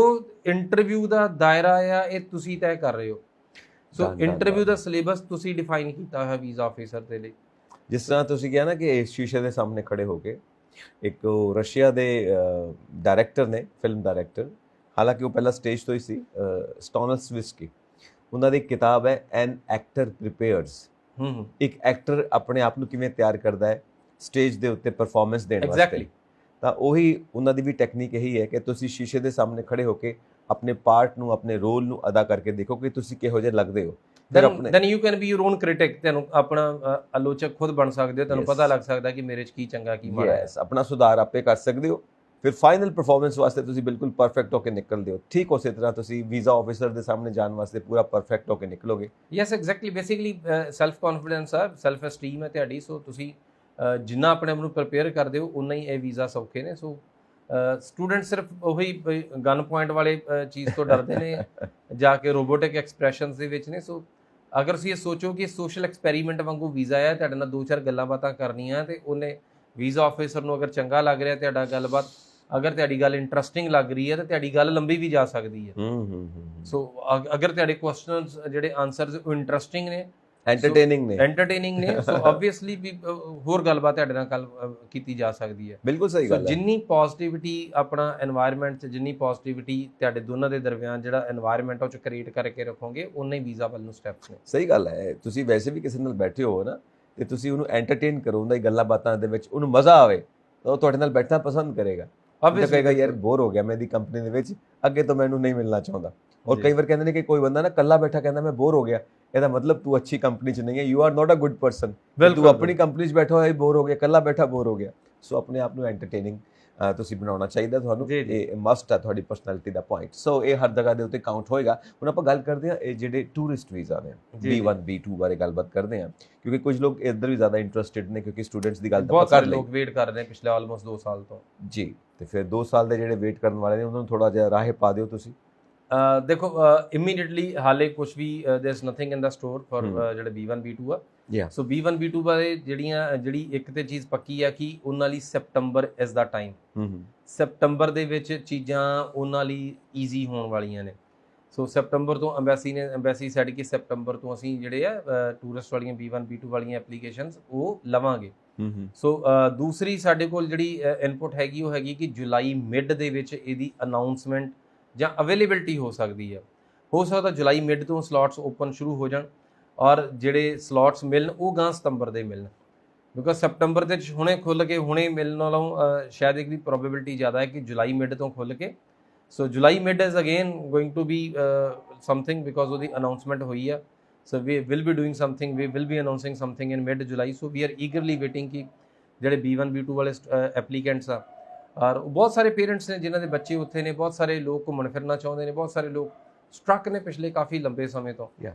B: ਇੰਟਰਵਿਊ ਦਾ ਦਾਇਰਾ ਆ, ਇਹ ਤੁਸੀਂ ਤੈਅ ਕਰ ਰਹੇ ਹੋ। ਸੋ ਇੰਟਰਵਿਊ ਦਾ ਸਿਲੇਬਸ ਤੁਸੀਂ ਡਿਫਾਈਨ ਕੀਤਾ ਹੋਇਆ ਵੀਜ਼ਾ ਆਫਿਸਰ ਦੇ ਲਈ।
A: ਜਿਸ ਤਰ੍ਹਾਂ ਤੁਸੀਂ ਕਿਹਾ ਨਾ ਕਿ ਸ਼ੀਸ਼ੇ ਦੇ ਸਾਹਮਣੇ ਖੜੇ ਹੋ ਕੇ, ਇੱਕ ਉਹ ਰਸ਼ੀਆ ਦੇ ਡਾਇਰੈਕਟਰ ਨੇ, ਫਿਲਮ ਡਾਇਰੈਕਟਰ, ਹਾਲਾਂਕਿ ਉਹ ਪਹਿਲਾਂ ਸਟੇਜ ਤੋਂ ਹੀ ਸੀ, ਸਟੋਨਿਸਲਵਸਕੀ। ਉਹਨਾਂ ਦੀ ਕਿਤਾਬ ਹੈ ਐਨ ਐਕਟਰ ਪ੍ਰੀਪੇਅਰਸ। ਇੱਕ ਐਕਟਰ ਆਪਣੇ ਆਪ ਨੂੰ ਕਿਵੇਂ ਤਿਆਰ ਕਰਦਾ ਹੈ ਸਟੇਜ ਦੇ ਉੱਤੇ ਪਰਫਾਰਮੈਂਸ ਦੇਣ ਵਾਸਤੇ। ਤਾਂ ਉਹੀ ਉਹਨਾਂ ਦੀ ਵੀ ਟੈਕਨੀਕ ਇਹੀ ਹੈ ਕਿ ਤੁਸੀਂ ਸ਼ੀਸ਼ੇ ਦੇ ਸਾਹਮਣੇ ਖੜੇ ਹੋ ਕੇ ਆਪਣੇ ਪਾਰਟ ਨੂੰ, ਆਪਣੇ ਰੋਲ ਨੂੰ ਅਦਾ ਕਰਕੇ ਦੇਖੋ ਕਿ ਤੁਸੀਂ ਕਿਹੋ ਜਿਹੇ ਲੱਗਦੇ ਹੋ।
B: then you can be your own critic। ਤੁਹਾਨੂੰ ਆਪਣਾ ਆਲੋਚਕ ਖੁਦ ਬਣ ਸਕਦੇ ਹੋ, ਤੁਹਾਨੂੰ ਪਤਾ ਲੱਗ ਸਕਦਾ ਕਿ ਮੇਰੇ 'ਚ ਕੀ ਚੰਗਾ ਕੀ ਮਾੜਾ ਹੈ।
A: ਆਪਣਾ ਸੁਧਾਰ ਆਪੇ ਕਰ ਸਕਦੇ ਹੋ। ਫਿਰ ਫਾਈਨਲ ਪਰਫਾਰਮੈਂਸ ਵਾਸਤੇ ਤੁਸੀਂ ਬਿਲਕੁਲ ਪਰਫੈਕਟ ਹੋ ਕੇ ਨਿਕਲਦੇ ਹੋ। ਠੀਕ ਉਸੇ ਤਰ੍ਹਾਂ ਤੁਸੀਂ ਵੀਜ਼ਾ ਆਫਿਸਰ ਦੇ ਸਾਹਮਣੇ ਜਾਣ ਵਾਸਤੇ ਪੂਰਾ ਪਰਫੈਕਟ ਹੋ ਕੇ ਨਿਕਲੋਗੇ।
B: Yes exactly, basically self confidence ਆ, ਸੈਲਫ ਐਸਟੀਮ ਹੈ ਤੁਹਾਡੀ। ਸੋ ਤੁਸੀਂ ਜਿੰਨਾ ਆਪਣੇ ਆਪ ਨੂੰ ਪ੍ਰਿਪੇਅਰ ਕਰਦੇ ਹੋ, ਉਨਾ ਹੀ ਇਹ ਵੀਜ਼ਾ ਸੌਖੇ ਨੇ। ਸੋ ਸਟੂਡੈਂਟ ਸਿਰਫ ਉਹੀ ਗਨ ਪੁਆਇੰਟ ਵਾਲੇ ਚੀਜ਼ ਤੋਂ ਡਰਦੇ ਨੇ, ਜਾ ਕੇ ਰੋਬੋਟਿਕ ਐਕਸਪ੍ਰੈਸ਼ਨਸ ਦੇ ਵਿੱਚ ਨੇ। ਸੋ ਅਗਰ ਤੁਸੀਂ ਇਹ ਸੋਚੋ ਕਿ ਸੋਸ਼ਲ ਐਕਸਪੈਰੀਮੈਂਟ ਵਾਂਗੂ ਵੀਜ਼ਾ ਹੈ, ਤੁਹਾਡੇ ਨਾਲ 2-4 ਗੱਲਾਂ ਬਾਤਾਂ ਕਰਨੀਆਂ, ਤੇ ਉਹਨੇ ਵੀਜ਼ਾ ਆਫਿਸਰ ਨੂੰ ਅਗਰ ਚੰਗਾ ਲੱਗ ਰਿਹਾ ਤੁਹਾਡਾ ਗੱਲਬਾਤ, ਅਗਰ ਤੁਹਾਡੀ ਗੱਲ ਇੰਟਰਸਟਿੰਗ ਲੱਗ ਰਹੀ ਹੈ, ਤਾਂ ਤੁਹਾਡੀ ਗੱਲ ਲੰਬੀ ਵੀ ਜਾ ਸਕਦੀ ਹੈ। ਸੋ ਅਗਰ ਤੁਹਾਡੇ ਕੁਐਸਚਨਸ ਜਿਹੜੇ ਆਨਸਰਸ ਉਹ ਇੰਟਰਸਟਿੰਗ ਨੇ, ਐਂਟਰਟੇਨਿੰਗ ਨੇ, ਸੋ ਆਬਵੀਅਸਲੀ ਵੀ ਹੋਰ ਗੱਲਬਾਤ ਤੁਹਾਡੇ ਨਾਲ ਕੀਤੀ ਜਾ ਸਕਦੀ ਹੈ।
A: ਬਿਲਕੁਲ ਸਹੀ ਗੱਲ ਹੈ।
B: ਜਿੰਨੀ ਪੋਜ਼ਿਟਿਵਿਟੀ ਆਪਣਾ এনवायरमेंट 'ਚ, ਜਿੰਨੀ ਪੋਜ਼ਿਟਿਵਿਟੀ ਤੁਹਾਡੇ ਦੋਨਾਂ ਦੇ ਦਰਮਿਆਨ ਜਿਹੜਾ এনवायरमेंट ਉਹ 'ਚ ਕ੍ਰੀਏਟ ਕਰਕੇ ਰੱਖੋਗੇ, ਉਨਾ ਹੀ ਵੀਜ਼ਾ ਵੱਲ ਨੂੰ ਸਟੈਪਸ ਨੇ।
A: ਸਹੀ ਗੱਲ ਹੈ। ਤੁਸੀਂ ਵੈਸੇ ਵੀ ਕਿਸੇ ਨਾਲ ਬੈਠੇ ਹੋ ਨਾ, ਤੇ ਤੁਸੀਂ ਉਹਨੂੰ ਐਂਟਰਟੇਨ ਕਰੋ, ਉਹਦਾ ਹੀ ਗੱਲਾਂ ਬਾਤਾਂ ਦੇ ਵਿੱਚ ਉਹਨੂੰ ਮਜ਼ਾ ਆਵੇ, ਤਾਂ ਉਹ ਤੁਹਾਡੇ ਨਾਲ ਬੈਠਣਾ ਪਸੰਦ ਕਰੇਗਾ। ਉਹ ਕਹੇਗਾ ਯਾਰ ਬੋਰ ਹੋ ਗਿਆ ਮੈਂ ਇਹਦੀ ਕੰਪਨੀ ਦੇ ਵਿੱਚ, ਅੱਗੇ ਤੋਂ ਮੈਨੂੰ ਨਹੀਂ ਮਿਲਣਾ ਚਾਹੁੰਦਾ। ਔਰ ਕਈ ਵਾਰ ਕਹਿੰਦੇ ਨੇ ਕਿ ਕੋਈ ਬੰਦਾ ਨਾ ਇਕੱਲਾ ਬੈਠਾ ਕਹਿੰਦਾ ਮੈਂ ਬੋਰ ਹੋ ਗਿਆ, ਇਹਦਾ ਮਤਲਬ ਤੂੰ ਅੱਛੀ ਕੰਪਨੀ 'ਚ ਨਹੀਂ ਹੈ, you are not a good person. ਤੂੰ ਆਪਣੀ ਕੰਪਨੀ 'ਚ ਬੈਠਾ ਹੋਇਆ ਬੋਰ ਹੋ ਗਿਆ, ਇਕੱਲਾ ਬੈਠਾ ਬੋਰ ਹੋ ਗਿਆ। ਸੋ ਆਪਣੇ ਆਪ ਨੂੰ ਐਂਟਰਟੇਨਿੰਗ ਤੁਸੀਂ ਬਣਾਉਣਾ ਚਾਹੀਦਾ ਤੁਹਾਨੂੰ, ਇਹ ਮਸਟ ਹੈ ਤੁਹਾਡੀ ਪਰਸਨੈਲਿਟੀ ਦਾ ਪੁਆਇੰਟ। ਸੋ ਇਹ ਹਰ ਜਗ੍ਹਾ ਦੇ ਉੱਤੇ ਕਾਊਂਟ ਹੋਏਗਾ। ਹੁਣ ਆਪਾਂ ਗੱਲ ਕਰਦੇ ਹਾਂ ਇਹ ਜਿਹੜੇ ਟੂਰਿਸਟ ਵੀਜ਼ਾ ਨੇ, B1 B2 ਬਾਰੇ ਗੱਲਬਾਤ ਕਰਦੇ ਹਾਂ, ਕਿਉਂਕਿ ਕੁਝ ਲੋਕ ਇੱਧਰ ਵੀ ਜ਼ਿਆਦਾ ਇੰਟਰਸਟਿਡ ਨੇ, ਕਿਉਂਕਿ ਸਟੂਡੈਂਟਸ ਦੀ ਗੱਲ ਤਾਂ
B: ਬਹੁਤ ਸਾਰੇ ਲੋਕ ਵੇਟ ਕਰ ਰਹੇ ਨੇ ਪਿਛਲੇ ਆਲਮੋਸਟ 2 ਸਾਲ ਤੋਂ
A: ਜੀ। ਤੇ ਫਿਰ 2 ਸਾਲ ਦੇ ਜਿਹੜੇ ਵੇਟ ਕਰਨ ਵਾਲੇ ਨੇ ਉਹਨਾਂ ਨੂੰ ਥੋੜਾ ਜਿਹਾ ਰਾਹ ਪਾ ਦਿਓ ਤੁਸੀਂ।
B: ਦੇਖੋ ਇਮੀਡੀਏਟਲੀ ਹਾਲੇ ਕੁਝ ਵੀ there is nothing in the store for ਜਿਹੜੇ B1 B2 ਆ। ਸੋ B1 B2 ਬਾਰੇ ਜਿਹੜੀ ਇੱਕ ਤੇ ਚੀਜ਼ ਪੱਕੀ ਆ ਕਿ ਉਹਨਾਂ ਲਈ September is the time. September ਦੇ ਵਿੱਚ ਚੀਜ਼ਾਂ ਉਹਨਾਂ ਲਈ ਈਜ਼ੀ ਹੋਣ ਵਾਲੀਆਂ ਨੇ। ਸੋ ਸੈਪਟੰਬਰ ਤੋਂ ਅੰਬੈਸੀ ਸੈਡ ਕਿ ਸੈਪਟੰਬਰ ਤੋਂ ਅਸੀਂ ਜਿਹੜੇ ਆ ਟੂਰਿਸਟ ਵਾਲੀਆਂ B1 B2 ਵਾਲੀਆਂ ਐਪਲੀਕੇਸ਼ਨਸ ਉਹ ਲਵਾਂਗੇ। ਸੋ ਦੂਸਰੀ ਸਾਡੇ ਕੋਲ ਜਿਹੜੀ ਇਨਪੁਟ ਹੈਗੀ ਉਹ ਹੈਗੀ ਕਿ ਜੁਲਾਈ ਮਿਡ ਦੇ ਵਿੱਚ ਇਹਦੀ ਅਨਾਉਂਸਮੈਂਟ ਜਾਂ ਅਵੇਲੇਬਿਲਟੀ ਹੋ ਸਕਦੀ ਹੈ। ਹੋ ਸਕਦਾ ਜੁਲਾਈ ਮਿਡ ਤੋਂ ਸਲੋਟਸ ਓਪਨ ਸ਼ੁਰੂ ਹੋ ਜਾਣ, ਔਰ ਜਿਹੜੇ ਸਲੋਟਸ ਮਿਲਣ ਉਹ ਗਾਂ ਸਤੰਬਰ ਦੇ ਮਿਲਣ, ਬਿਕੋਜ਼ ਸੈਪਟੰਬਰ ਦੇ ਹੁਣੇ ਖੁੱਲ੍ਹ ਕੇ ਹੁਣੇ ਮਿਲਣ ਨਾਲੋਂ ਸ਼ਾਇਦ ਇਹਦੀ ਪ੍ਰੋਬੇਬਿਲਿਟੀ ਜ਼ਿਆਦਾ ਹੈ ਕਿ ਜੁਲਾਈ ਮਿਡ ਤੋਂ ਖੁੱਲ੍ਹ ਕੇ। So July mid is again going to be something, because ਉਹਦੀ ਅਨਾਉਂਸਮੈਂਟ ਹੋਈ ਆ। So we will be doing something, we will be announcing something in mid July. So we are eagerly waiting ਕਿ ਜਿਹੜੇ B1 B2 ਵਾਲੇ applicants ਆ, ਔਰ ਬਹੁਤ ਸਾਰੇ ਪੇਰੈਂਟਸ ਨੇ ਜਿਨ੍ਹਾਂ ਦੇ ਬੱਚੇ ਉੱਥੇ ਨੇ, ਬਹੁਤ ਸਾਰੇ ਲੋਕ ਘੁੰਮਣ ਫਿਰਨਾ ਚਾਹੁੰਦੇ ਨੇ, ਬਹੁਤ ਸਾਰੇ ਲੋਕ ਸਟਰੱਕ ਨੇ ਪਿਛਲੇ ਕਾਫੀ ਲੰਬੇ ਸਮੇਂ ਤੋਂ।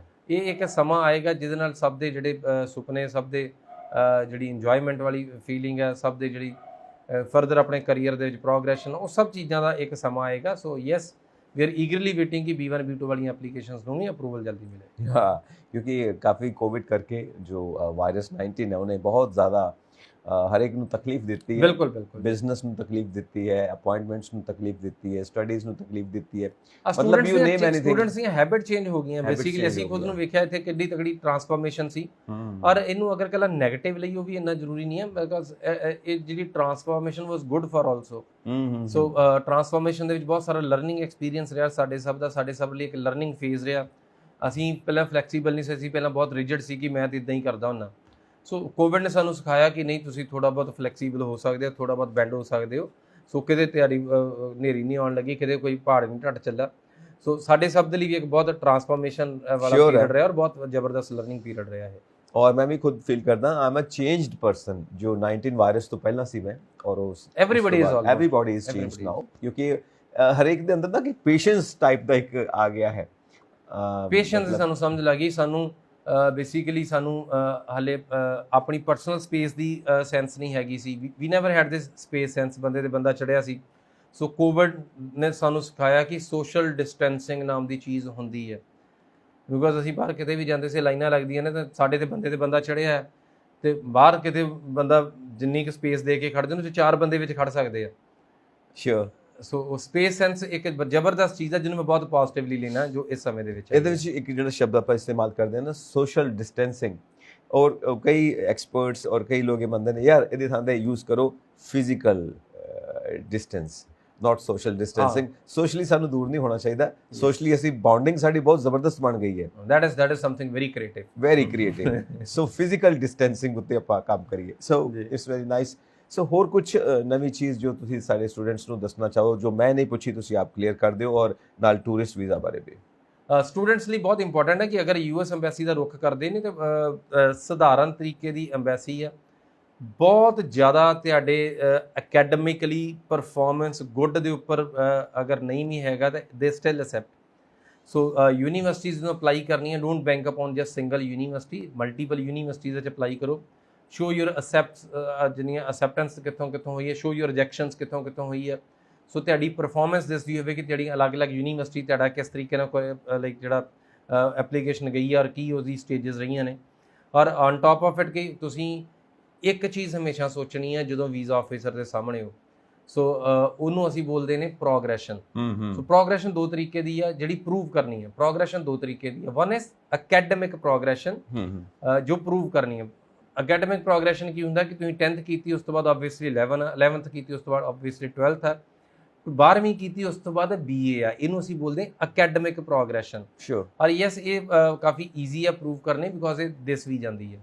B: ਇਹ ਇੱਕ ਸਮਾਂ ਆਏਗਾ ਜਿਹਦੇ ਨਾਲ ਸਭ ਦੇ ਜਿਹੜੇ ਸੁਪਨੇ, ਸਭ ਦੇ ਜਿਹੜੀ ਇੰਜੋਇਮੈਂਟ ਵਾਲੀ ਫੀਲਿੰਗ ਹੈ, ਸਭ ਦੇ ਜਿਹੜੀ ਫਰਦਰ ਆਪਣੇ ਕਰੀਅਰ ਦੇ ਵਿੱਚ ਪ੍ਰੋਗਰੈਸ਼ਨ, ਉਹ ਸਭ ਚੀਜ਼ਾਂ ਦਾ ਇੱਕ ਸਮਾਂ ਆਏਗਾ। So yes, we are eagerly waiting ਕਿ B1 B2 ਵਾਲੀਆਂ ਐਪਲੀਕੇਸ਼ਨਸ ਨੂੰ ਵੀ ਅਪਰੂਵਲ ਜਲਦੀ ਮਿਲੇ।
A: हाँ, क्योंकि काफ़ी कोविड करके जो वायरस 19 है उन्हें बहुत ज़्यादा हर एक ਨੂੰ ਤਕਲੀਫ ਦਿੱਤੀ ਹੈ।
B: ਬਿਲਕੁਲ ਬਿਲकुल
A: ਬਿਜ਼ਨਸ ਨੂੰ ਤਕਲੀਫ ਦਿੱਤੀ ਹੈ, ਅਪਾਇੰਟਮੈਂਟਸ ਨੂੰ ਤਕਲੀਫ ਦਿੱਤੀ ਹੈ, ਸਟੱਡੀਜ਼ ਨੂੰ ਤਕਲੀਫ ਦਿੱਤੀ ਹੈ।
B: ਸਟੂਡੈਂਟਸ ਦੀਆਂ ਹੈਬਿਟ ਚੇਂਜ ਹੋ ਗਈਆਂ ਬੇਸਿਕਲੀ। ਅਸੀਂ ਖੁਦ ਨੂੰ ਵੇਖਿਆ ਇੱਥੇ ਕਿੰਨੀ ਤਕੜੀ ਟਰਾਂਸਫਾਰਮੇਸ਼ਨ ਸੀ। ਔਰ ਇਹਨੂੰ ਅਗਰ ਕੱਲਾ ਨੈਗੇਟਿਵ ਲਈ ਉਹ ਵੀ ਇੰਨਾ ਜ਼ਰੂਰੀ ਨਹੀਂ ਹੈ, ਬਿਕਾਜ਼ ਇਹ ਜਿਹੜੀ transformation was good for also. So transformation ਦੇ ਵਿੱਚ ਬਹੁਤ ਸਾਰਾ ਲਰਨਿੰਗ ਐਕਸਪੀਰੀਅੰਸ ਰਿਹਾ ਸਾਡੇ ਸਭ ਦਾ, ਸਾਡੇ ਸਭ ਲਈ ਇੱਕ ਲਰਨਿੰਗ ਫੇਜ਼ ਰਿਹਾ। ਅਸੀਂ ਪਹਿਲਾਂ ਫਲੈਕਸੀਬਲ ਨਹੀਂ ਸੀ, ਅਸੀਂ ਪਹਿਲਾਂ ਬਹੁਤ ਰਿਜਿਡ ਸੀ ਕਿ ਮੈਂ ਤਾਂ ਇਦਾਂ ਹੀ ਕਰਦਾ ਹੁੰਦਾ। ਸੋ ਕੋਵਿਡ ਨੇ ਸਾਨੂੰ ਸਿਖਾਇਆ ਕਿ ਨਹੀਂ, ਤੁਸੀਂ ਥੋੜਾ ਬਹੁਤ ਫਲੈਕਸੀਬਲ ਹੋ ਸਕਦੇ ਹੋ, ਥੋੜਾ ਬਹੁਤ ਬੈਂਡ ਹੋ ਸਕਦੇ ਹੋ। ਸੋ ਕਿਤੇ ਤਿਆਰੀ ਹਨੇਰੀ ਨਹੀਂ ਆਉਣ ਲੱਗੀ, ਕਿਤੇ ਕੋਈ ਪਹਾੜ ਨਹੀਂ ਢੱਟ ਚੱਲਾ। ਸੋ ਸਾਡੇ ਸਭ ਦੇ ਲਈ ਵੀ ਇੱਕ ਬਹੁਤ ਟਰਾਂਸਫਾਰਮੇਸ਼ਨ ਵਾਲਾ ਪੀਰੀਅਡ ਰਿਹਾ ਔਰ ਬਹੁਤ ਜ਼ਬਰਦਸਤ ਲਰਨਿੰਗ ਪੀਰੀਅਡ ਰਿਹਾ ਹੈ।
A: और मैं भी खुद फील करता I am a changed person. जो 19 वायरस तो पहला सी मैं, और उस एवरीबॉडी इज चेंज्ड नाउ, क्योंकि हर एक दे अंदर ना कि पेशेंस टाइप ਦਾ ਇੱਕ ਆ ਗਿਆ ਹੈ।
B: ਪੇਸ਼ੈਂਸ ਸਾਨੂੰ ਸਮਝ ਲੱਗੀ। ਸਾਨੂੰ ਬੇਸਿਕਲੀ ਸਾਨੂੰ ਹਾਲੇ ਆਪਣੀ ਪਰਸਨਲ ਸਪੇਸ ਦੀ ਸੈਂਸ ਨਹੀਂ ਹੈਗੀ ਸੀ। We never had this space sense. ਬੰਦੇ ਤੇ ਬੰਦਾ ਚੜਿਆ ਸੀ। ਸੋ ਕੋਵਿਡ ਨੇ ਸਾਨੂੰ ਸਿਖਾਇਆ ਕਿ ਸੋਸ਼ਲ ਡਿਸਟੈਂਸਿੰਗ ਨਾਮ ਦੀ ਚੀਜ਼ ਹੁੰਦੀ ਹੈ। ਬਿਕੋਜ਼ ਅਸੀਂ ਬਾਹਰ ਕਿਤੇ ਵੀ ਜਾਂਦੇ ਸੀ, ਲਾਈਨਾਂ ਲੱਗਦੀਆਂ ਨੇ, ਤਾਂ ਸਾਡੇ ਤੇ ਬੰਦੇ ਤੇ ਬੰਦਾ ਚੜਿਆ ਹੈ, ਤੇ ਬਾਹਰ ਕਿਤੇ ਬੰਦਾ ਜਿੰਨੀ ਕੁ ਸਪੇਸ ਦੇ ਕੇ ਖੜਦੇ ਨੇ, 4 ਬੰਦੇ ਵਿੱਚ ਖੜ ਸਕਦੇ ਆ।
A: ਸ਼ੋਰ।
B: ਸੋ ਸਪੇਸ ਸੈਂਸ ਇੱਕ ਜ਼ਬਰਦਸਤ ਚੀਜ਼ ਹੈ ਜਿਹਨੂੰ ਮੈਂ ਬਹੁਤ ਪੋਜ਼ਿਟਿਵਲੀ ਲੈਣਾ ਜੋ ਇਸ ਸਮੇਂ ਦੇ ਵਿੱਚ।
A: ਇਹਦੇ ਵਿੱਚ ਇੱਕ ਜਿਹੜਾ ਸ਼ਬਦ ਆਪਾਂ ਇਸਤੇਮਾਲ ਕਰਦੇ ਹਾਂ ਨਾ, ਸੋਸ਼ਲ ਡਿਸਟੈਂਸਿੰਗ, ਔਰ ਕਈ ਐਕਸਪਰਟਸ ਔਰ ਕਈ ਲੋਕ ਇਹ ਮੰਨਦੇ ਨੇ ਯਾਰ ਇਹਦੇ ਥਾਂ ਤੇ ਯੂਜ਼ ਕਰੋ ਫਿਜ਼ੀਕਲ ਡਿਸਟੈਂਸ, ਨਾਟ ਸੋਸ਼ਲ ਡਿਸਟੈਂਸਿੰਗ। ਸੋਸ਼ਲੀ ਸਾਨੂੰ ਦੂਰ ਨਹੀਂ ਹੋਣਾ ਚਾਹੀਦਾ। ਸੋਸ਼ਲੀ ਅਸੀਂ ਬੌਂਡਿੰਗ ਸਾਡੀ ਬਹੁਤ ਜ਼ਬਰਦਸਤ ਬਣ ਗਈ ਹੈ।
B: that is something very creative
A: so physical distancing ਉੱਤੇ ਆਪਾਂ ਕੰਮ ਕਰੀਏ। So it's very nice. So ਹੋਰ ਕੁਝ ਨਵੀਂ ਚੀਜ਼ ਜੋ ਤੁਸੀਂ ਸਾਡੇ ਸਟੂਡੈਂਟਸ ਨੂੰ ਦੱਸਣਾ ਚਾਹੋ ਜੋ ਮੈਂ ਨਹੀਂ ਪੁੱਛੀ, ਤੁਸੀਂ ਆਪ ਕਲੀਅਰ ਕਰ ਦਿਓ, ਔਰ ਨਾਲ ਟੂਰਿਸਟ ਵੀਜ਼ਾ ਬਾਰੇ ਵੀ।
B: ਸਟੂਡੈਂਟਸ ਲਈ ਬਹੁਤ ਇੰਪੋਰਟੈਂਟ ਹੈ ਕਿ ਅਗਰ US ਐਮਬੈਸੀ ਦਾ ਰੁੱਖ ਕਰਦੇ ਨੇ ਤਾਂ ਸਧਾਰਨ ਤਰੀਕੇ ਦੀ ਐਮਬੈਸੀ ਆ। ਬਹੁਤ ਜ਼ਿਆਦਾ ਤੁਹਾਡੇ ਅਕੈਡਮਿਕਲੀ ਪਰਫਾਰਮੈਂਸ ਗੁੱਡ ਦੇ ਉੱਪਰ ਅਗਰ ਨਹੀਂ ਵੀ ਹੈਗਾ ਤਾਂ they still accept. So universities ਨੂੰ ਅਪਲਾਈ ਕਰਨੀ ਹੈ, don't bank upon just single university, multiple universities ਵਿੱਚ ਅਪਲਾਈ ਕਰੋ। ਸ਼ੋ ਯੂਰ ਜਿੰਨੀਆਂ ਅਸੈਪਟੈਂਸ ਕਿੱਥੋਂ ਹੋਈ ਹੈ, ਸ਼ੋ ਯੂਰ ਰਿਜੈਕਸ਼ਨਸ ਕਿੱਥੋਂ ਹੋਈ ਹੈ। ਸੋ ਤੁਹਾਡੀ ਪਰਫਾਰਮੈਂਸ ਦੱਸਦੀ ਹੋਵੇ ਕਿ ਤੁਹਾਡੀ ਅਲੱਗ-ਅਲੱਗ ਯੂਨੀਵਰਸਿਟੀ ਤੁਹਾਡਾ ਕਿਸ ਤਰੀਕੇ ਨਾਲ ਲਾਈਕ ਜਿਹੜਾ ਐਪਲੀਕੇਸ਼ਨ ਗਈ ਹੈ ਔਰ ਕੀ ਉਹਦੀ ਸਟੇਜਸ ਰਹੀਆਂ ਨੇ। ਔਰ ਔਨ ਟੌਪ ਆਫ ਇਟ ਕਿ ਤੁਸੀਂ ਇੱਕ ਚੀਜ਼ ਹਮੇਸ਼ਾ ਸੋਚਣੀ ਹੈ ਜਦੋਂ ਵੀਜ਼ਾ ਆਫਿਸਰ ਦੇ ਸਾਹਮਣੇ ਹੋ। ਸੋ ਉਹਨੂੰ ਅਸੀਂ ਬੋਲਦੇ ਨੇ ਪ੍ਰੋਗਰੈਸ਼ਨ। ਸੋ ਪ੍ਰੋਗਰੈਸ਼ਨ 2 ਤਰੀਕੇ ਦੀ ਹੈ ਜਿਹੜੀ ਪ੍ਰੂਵ ਕਰਨੀ ਹੈ। ਪ੍ਰੋਗਰੈਸ਼ਨ 2 ਤਰੀਕੇ ਦੀ ਹੈ। ਵਨ ਇਜ਼ ਅਕੈਡਮਿਕ ਪ੍ਰੋਗਰੈਸ਼ਨ ਜੋ ਪ੍ਰੂਵ ਕਰਨੀ ਹੈ। ਅਕੈਡਮਿਕ ਪ੍ਰੋਗਰੈਸ਼ਨ ਕੀ ਹੁੰਦਾ ਕਿ ਤੁਸੀਂ 10th ਕੀਤੀ, ਉਸ ਤੋਂ ਬਾਅਦ ਆਬਵੀਅਸਲੀ 11th ਕੀਤੀ, ਉਸ ਤੋਂ ਬਾਅਦ ਆਬਵੀਅਸਲੀ 12th ਹੈ, 12ਵੀਂ ਕੀਤੀ, ਉਸ ਤੋਂ ਬਾਅਦ BA ਆ। ਇਹਨੂੰ ਅਸੀਂ ਬੋਲਦੇ ਹਾਂ ਅਕੈਡਮਿਕ ਪ੍ਰੋਗਰੈਸ਼ਨ।
A: ਸ਼ੋਰ।
B: ਔਰ ਯੈਸ ਇਹ ਕਾਫੀ ਈਜ਼ੀ ਹੈ ਪ੍ਰੂਵ ਕਰਨੇ ਬਿਕੋਜ਼ ਇਹ ਦਿਸ ਵੀ ਜਾਂਦੀ ਹੈ।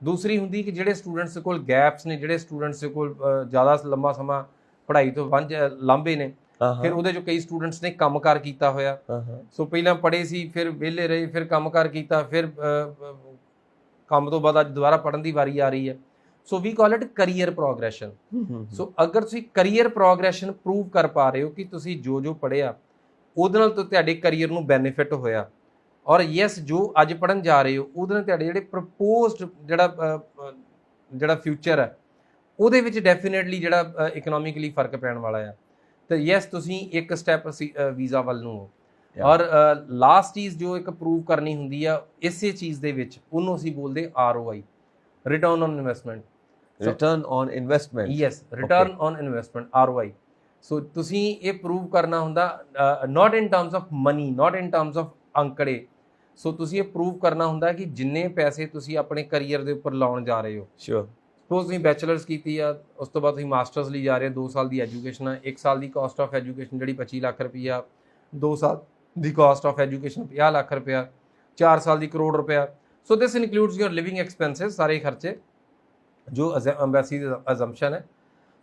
B: ਦੂਸਰੀ ਹੁੰਦੀ ਕਿ ਜਿਹੜੇ ਸਟੂਡੈਂਟਸ ਦੇ ਕੋਲ ਗੈਪਸ ਨੇ, ਜਿਹੜੇ ਸਟੂਡੈਂਟਸ ਦੇ ਕੋਲ ਜ਼ਿਆਦਾ ਲੰਬਾ ਸਮਾਂ ਪੜ੍ਹਾਈ ਤੋਂ ਲਾਂਭੇ ਨੇ, ਫਿਰ ਉਹਦੇ ਚੋਂ ਕਈ ਸਟੂਡੈਂਟਸ ਨੇ ਕੰਮਕਾਰ ਕੀਤਾ ਹੋਇਆ। ਸੋ ਪਹਿਲਾਂ ਪੜ੍ਹੇ ਸੀ, ਫਿਰ ਵਿਹਲੇ ਰਹੇ, ਫਿਰ ਕੰਮਕਾਰ ਕੀਤਾ, ਫਿਰ ਕੰਮ ਤੋਂ ਬਾਅਦ ਅੱਜ ਦੁਬਾਰਾ ਪੜ੍ਹਨ ਦੀ ਵਾਰੀ ਆ ਰਹੀ ਹੈ। ਸੋ ਵੀ ਕਾਲ ਇਟ ਕਰੀਅਰ ਪ੍ਰੋਗਰੈਸ਼ਨ। ਸੋ ਅਗਰ ਤੁਸੀਂ ਕਰੀਅਰ ਪ੍ਰੋਗਰੈਸ਼ਨ ਪ੍ਰੂਵ ਕਰ ਪਾ ਰਹੇ ਹੋ ਕਿ ਤੁਸੀਂ ਜੋ ਪੜ੍ਹਿਆ ਉਹਦੇ ਨਾਲ ਤੁਹਾਡੇ ਕਰੀਅਰ ਨੂੰ ਬੈਨੀਫਿਟ ਹੋਇਆ, ਔਰ ਯੈਸ ਜੋ ਅੱਜ ਪੜ੍ਹਨ ਜਾ ਰਹੇ ਹੋ ਉਹਦੇ ਨਾਲ ਤੁਹਾਡੇ ਜਿਹੜੇ ਪ੍ਰਪੋਜ਼ਡ ਜਿਹੜਾ ਫਿਊਚਰ ਹੈ ਉਹਦੇ ਵਿੱਚ ਡੈਫੀਨੇਟਲੀ ਜਿਹੜਾ ਇਕਨੋਮਿਕਲੀ ਫਰਕ ਪੈਣ ਵਾਲਾ ਆ, ਤਾਂ ਯੈਸ ਤੁਸੀਂ ਇੱਕ ਸਟੈਪ ਅਸੀਂ ਵੀਜ਼ਾ ਵੱਲ ਨੂੰ ਹੋ। ਔਰ ਲਾਸਟ ਚੀਜ਼ ਜੋ ਇੱਕ ਪ੍ਰੂਵ ਕਰਨੀ ਹੁੰਦੀ ਆ ਇਸੇ ਚੀਜ਼ ਦੇ ਵਿੱਚ, ਉਹਨੂੰ ਅਸੀਂ ਬੋਲਦੇ ROI, return on investment. Yes, return on investment, ROI। So ਤੁਸੀਂ ਇਹ ਪ੍ਰੂਵ ਕਰਨਾ ਹੁੰਦਾ not in terms of money, not in terms of ਅੰਕੜੇ। ਸੋ ਤੁਸੀਂ ਇਹ ਪ੍ਰੂਵ ਕਰਨਾ ਹੁੰਦਾ ਕਿ ਜਿੰਨੇ ਪੈਸੇ ਤੁਸੀਂ ਆਪਣੇ ਕਰੀਅਰ ਦੇ ਉੱਪਰ ਲਾਉਣ ਜਾ ਰਹੇ ਹੋ।
A: ਸ਼ੋਰ।
B: ਸਪੋਜ਼ ਤੁਸੀਂ ਬੈਚਲਰਸ ਕੀਤੀ ਆ, ਉਸ ਤੋਂ ਬਾਅਦ ਤੁਸੀਂ ਮਾਸਟਰਸ ਲਈ ਜਾ ਰਹੇ ਹੋ, 2 ਸਾਲ ਦੀ ਐਜੂਕੇਸ਼ਨ ਹੈ। 1 ਸਾਲ ਦੀ ਕਾਸਟ ਆਫ ਐਜੂਕੇਸ਼ਨ ਜਿਹੜੀ 25 ਲੱਖ ਰੁਪਈਆ, 2 ਸਾਲ ਦੀ ਕਾਸਟ ਆਫ ਐਜੂਕੇਸ਼ਨ 50 ਲੱਖ ਰੁਪਇਆ, 4 ਸਾਲ ਦੀ ਕਰੋੜ ਰੁਪਇਆ। ਸੋ ਦਿਸ ਇਨਕਲੂਡਸ ਯੂਰ ਲਿਵਿੰਗ ਐਕਸਪੈਂਸਿਸ, ਸਾਰੇ ਖਰਚੇ ਜੋ ਐਮਬੈਸੀ ਦੀ ਅਜ਼ੰਪਸ਼ਨ ਹੈ।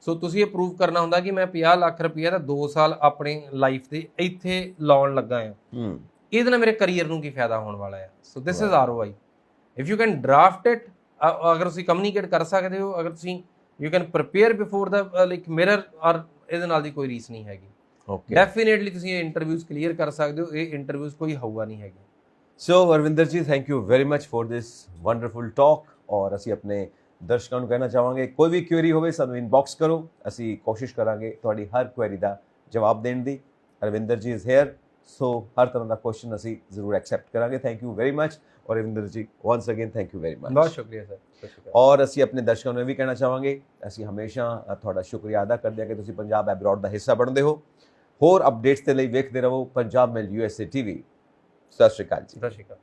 B: ਸੋ ਤੁਸੀਂ ਇਹ ਪ੍ਰੂਵ ਕਰਨਾ ਹੁੰਦਾ ਕਿ ਮੈਂ 50 ਲੱਖ ਰੁਪਇਆ ਦਾ 2 ਸਾਲ ਆਪਣੀ ਲਾਈਫ ਦੇ ਇੱਥੇ ਲਾਉਣ ਲੱਗਾ ਹਾਂ। ਇਹਦੇ ਨਾਲ ਮੇਰੇ ਕਰੀਅਰ ਨੂੰ ਕੀ ਫਾਇਦਾ ਹੋਣ ਵਾਲਾ ਹੈ। So this is ROI। If you can draft it, ਅਗਰ ਤੁਸੀਂ ਕਮਿਊਨੀਕੇਟ ਕਰ ਸਕਦੇ ਹੋ, ਅਗਰ ਤੁਸੀਂ you can prepare before the like mirror, ਔਰ ਇਹਦੇ ਨਾਲ ਦੀ ਕੋਈ ਰੀਸ ਨਹੀਂ ਹੈਗੀ। ਡੈਫੀਨੇਟਲੀ ਤੁਸੀਂ ਇਹ ਇੰਟਰਵਿਊਜ਼ ਕਲੀਅਰ ਕਰ ਸਕਦੇ ਹੋ। ਇਹ ਇੰਟਰਵਿਊਜ਼ ਕੋਈ ਹਊਆ ਨਹੀਂ ਹੈਗੀ।
A: ਸੋ ਅਰਵਿੰਦਰ ਜੀ, thank you very much for this wonderful talk. ਔਰ ਅਸੀਂ ਆਪਣੇ ਦਰਸ਼ਕਾਂ ਨੂੰ ਕਹਿਣਾ ਚਾਹਾਂਗੇ ਕੋਈ ਵੀ ਕੁਐਰੀ ਹੋਵੇ ਸਾਨੂੰ ਇਨਬਾਕਸ ਕਰੋ, ਅਸੀਂ ਕੋਸ਼ਿਸ਼ ਕਰਾਂਗੇ ਤੁਹਾਡੀ ਹਰ ਕੁਐਰੀ ਦਾ ਜਵਾਬ ਦੇਣ ਦੀ। ਰਵਿੰਦਰ ਜੀ ਇਜ਼ ਹੇਅਰ, ਸੋ ਹਰ ਤਰ੍ਹਾਂ ਦਾ ਕੁਐਸਚਨ ਅਸੀਂ ਜ਼ਰੂਰ ਐਕਸੈਪਟ ਕਰਾਂਗੇ। Thank you very much. ਔਰ ਰਵਿੰਦਰ ਜੀ once again thank you very much.
B: ਬਹੁਤ ਸ਼ੁਕਰੀਆ ਸਰ, ਸਤਿ ਸ਼੍ਰੀ ਅਕਾਲ।
A: ਔਰ ਅਸੀਂ ਆਪਣੇ ਦਰਸ਼ਕਾਂ ਨੂੰ ਇਹ ਵੀ ਕਹਿਣਾ ਚਾਹਾਂਗੇ, ਅਸੀਂ ਹਮੇਸ਼ਾ ਤੁਹਾਡਾ ਸ਼ੁਕਰੀਆ ਅਦਾ ਕਰਦੇ ਹਾਂ ਕਿ ਤੁਸੀਂ ਪੰਜਾਬ ਐਬਰੋਡ ਦਾ ਹਿੱਸਾ ਬਣਦੇ ਹੋ। ਹੋਰ ਅਪਡੇਟਸ ਦੇ ਲਈ ਵੇਖਦੇ ਰਹੋ ਪੰਜਾਬ ਮੇਲ USA TV। ਸਤਿ ਸ਼੍ਰੀ ਅਕਾਲ ਜੀ।
B: ਸਤਿ ਸ਼੍ਰੀ ਅਕਾਲ।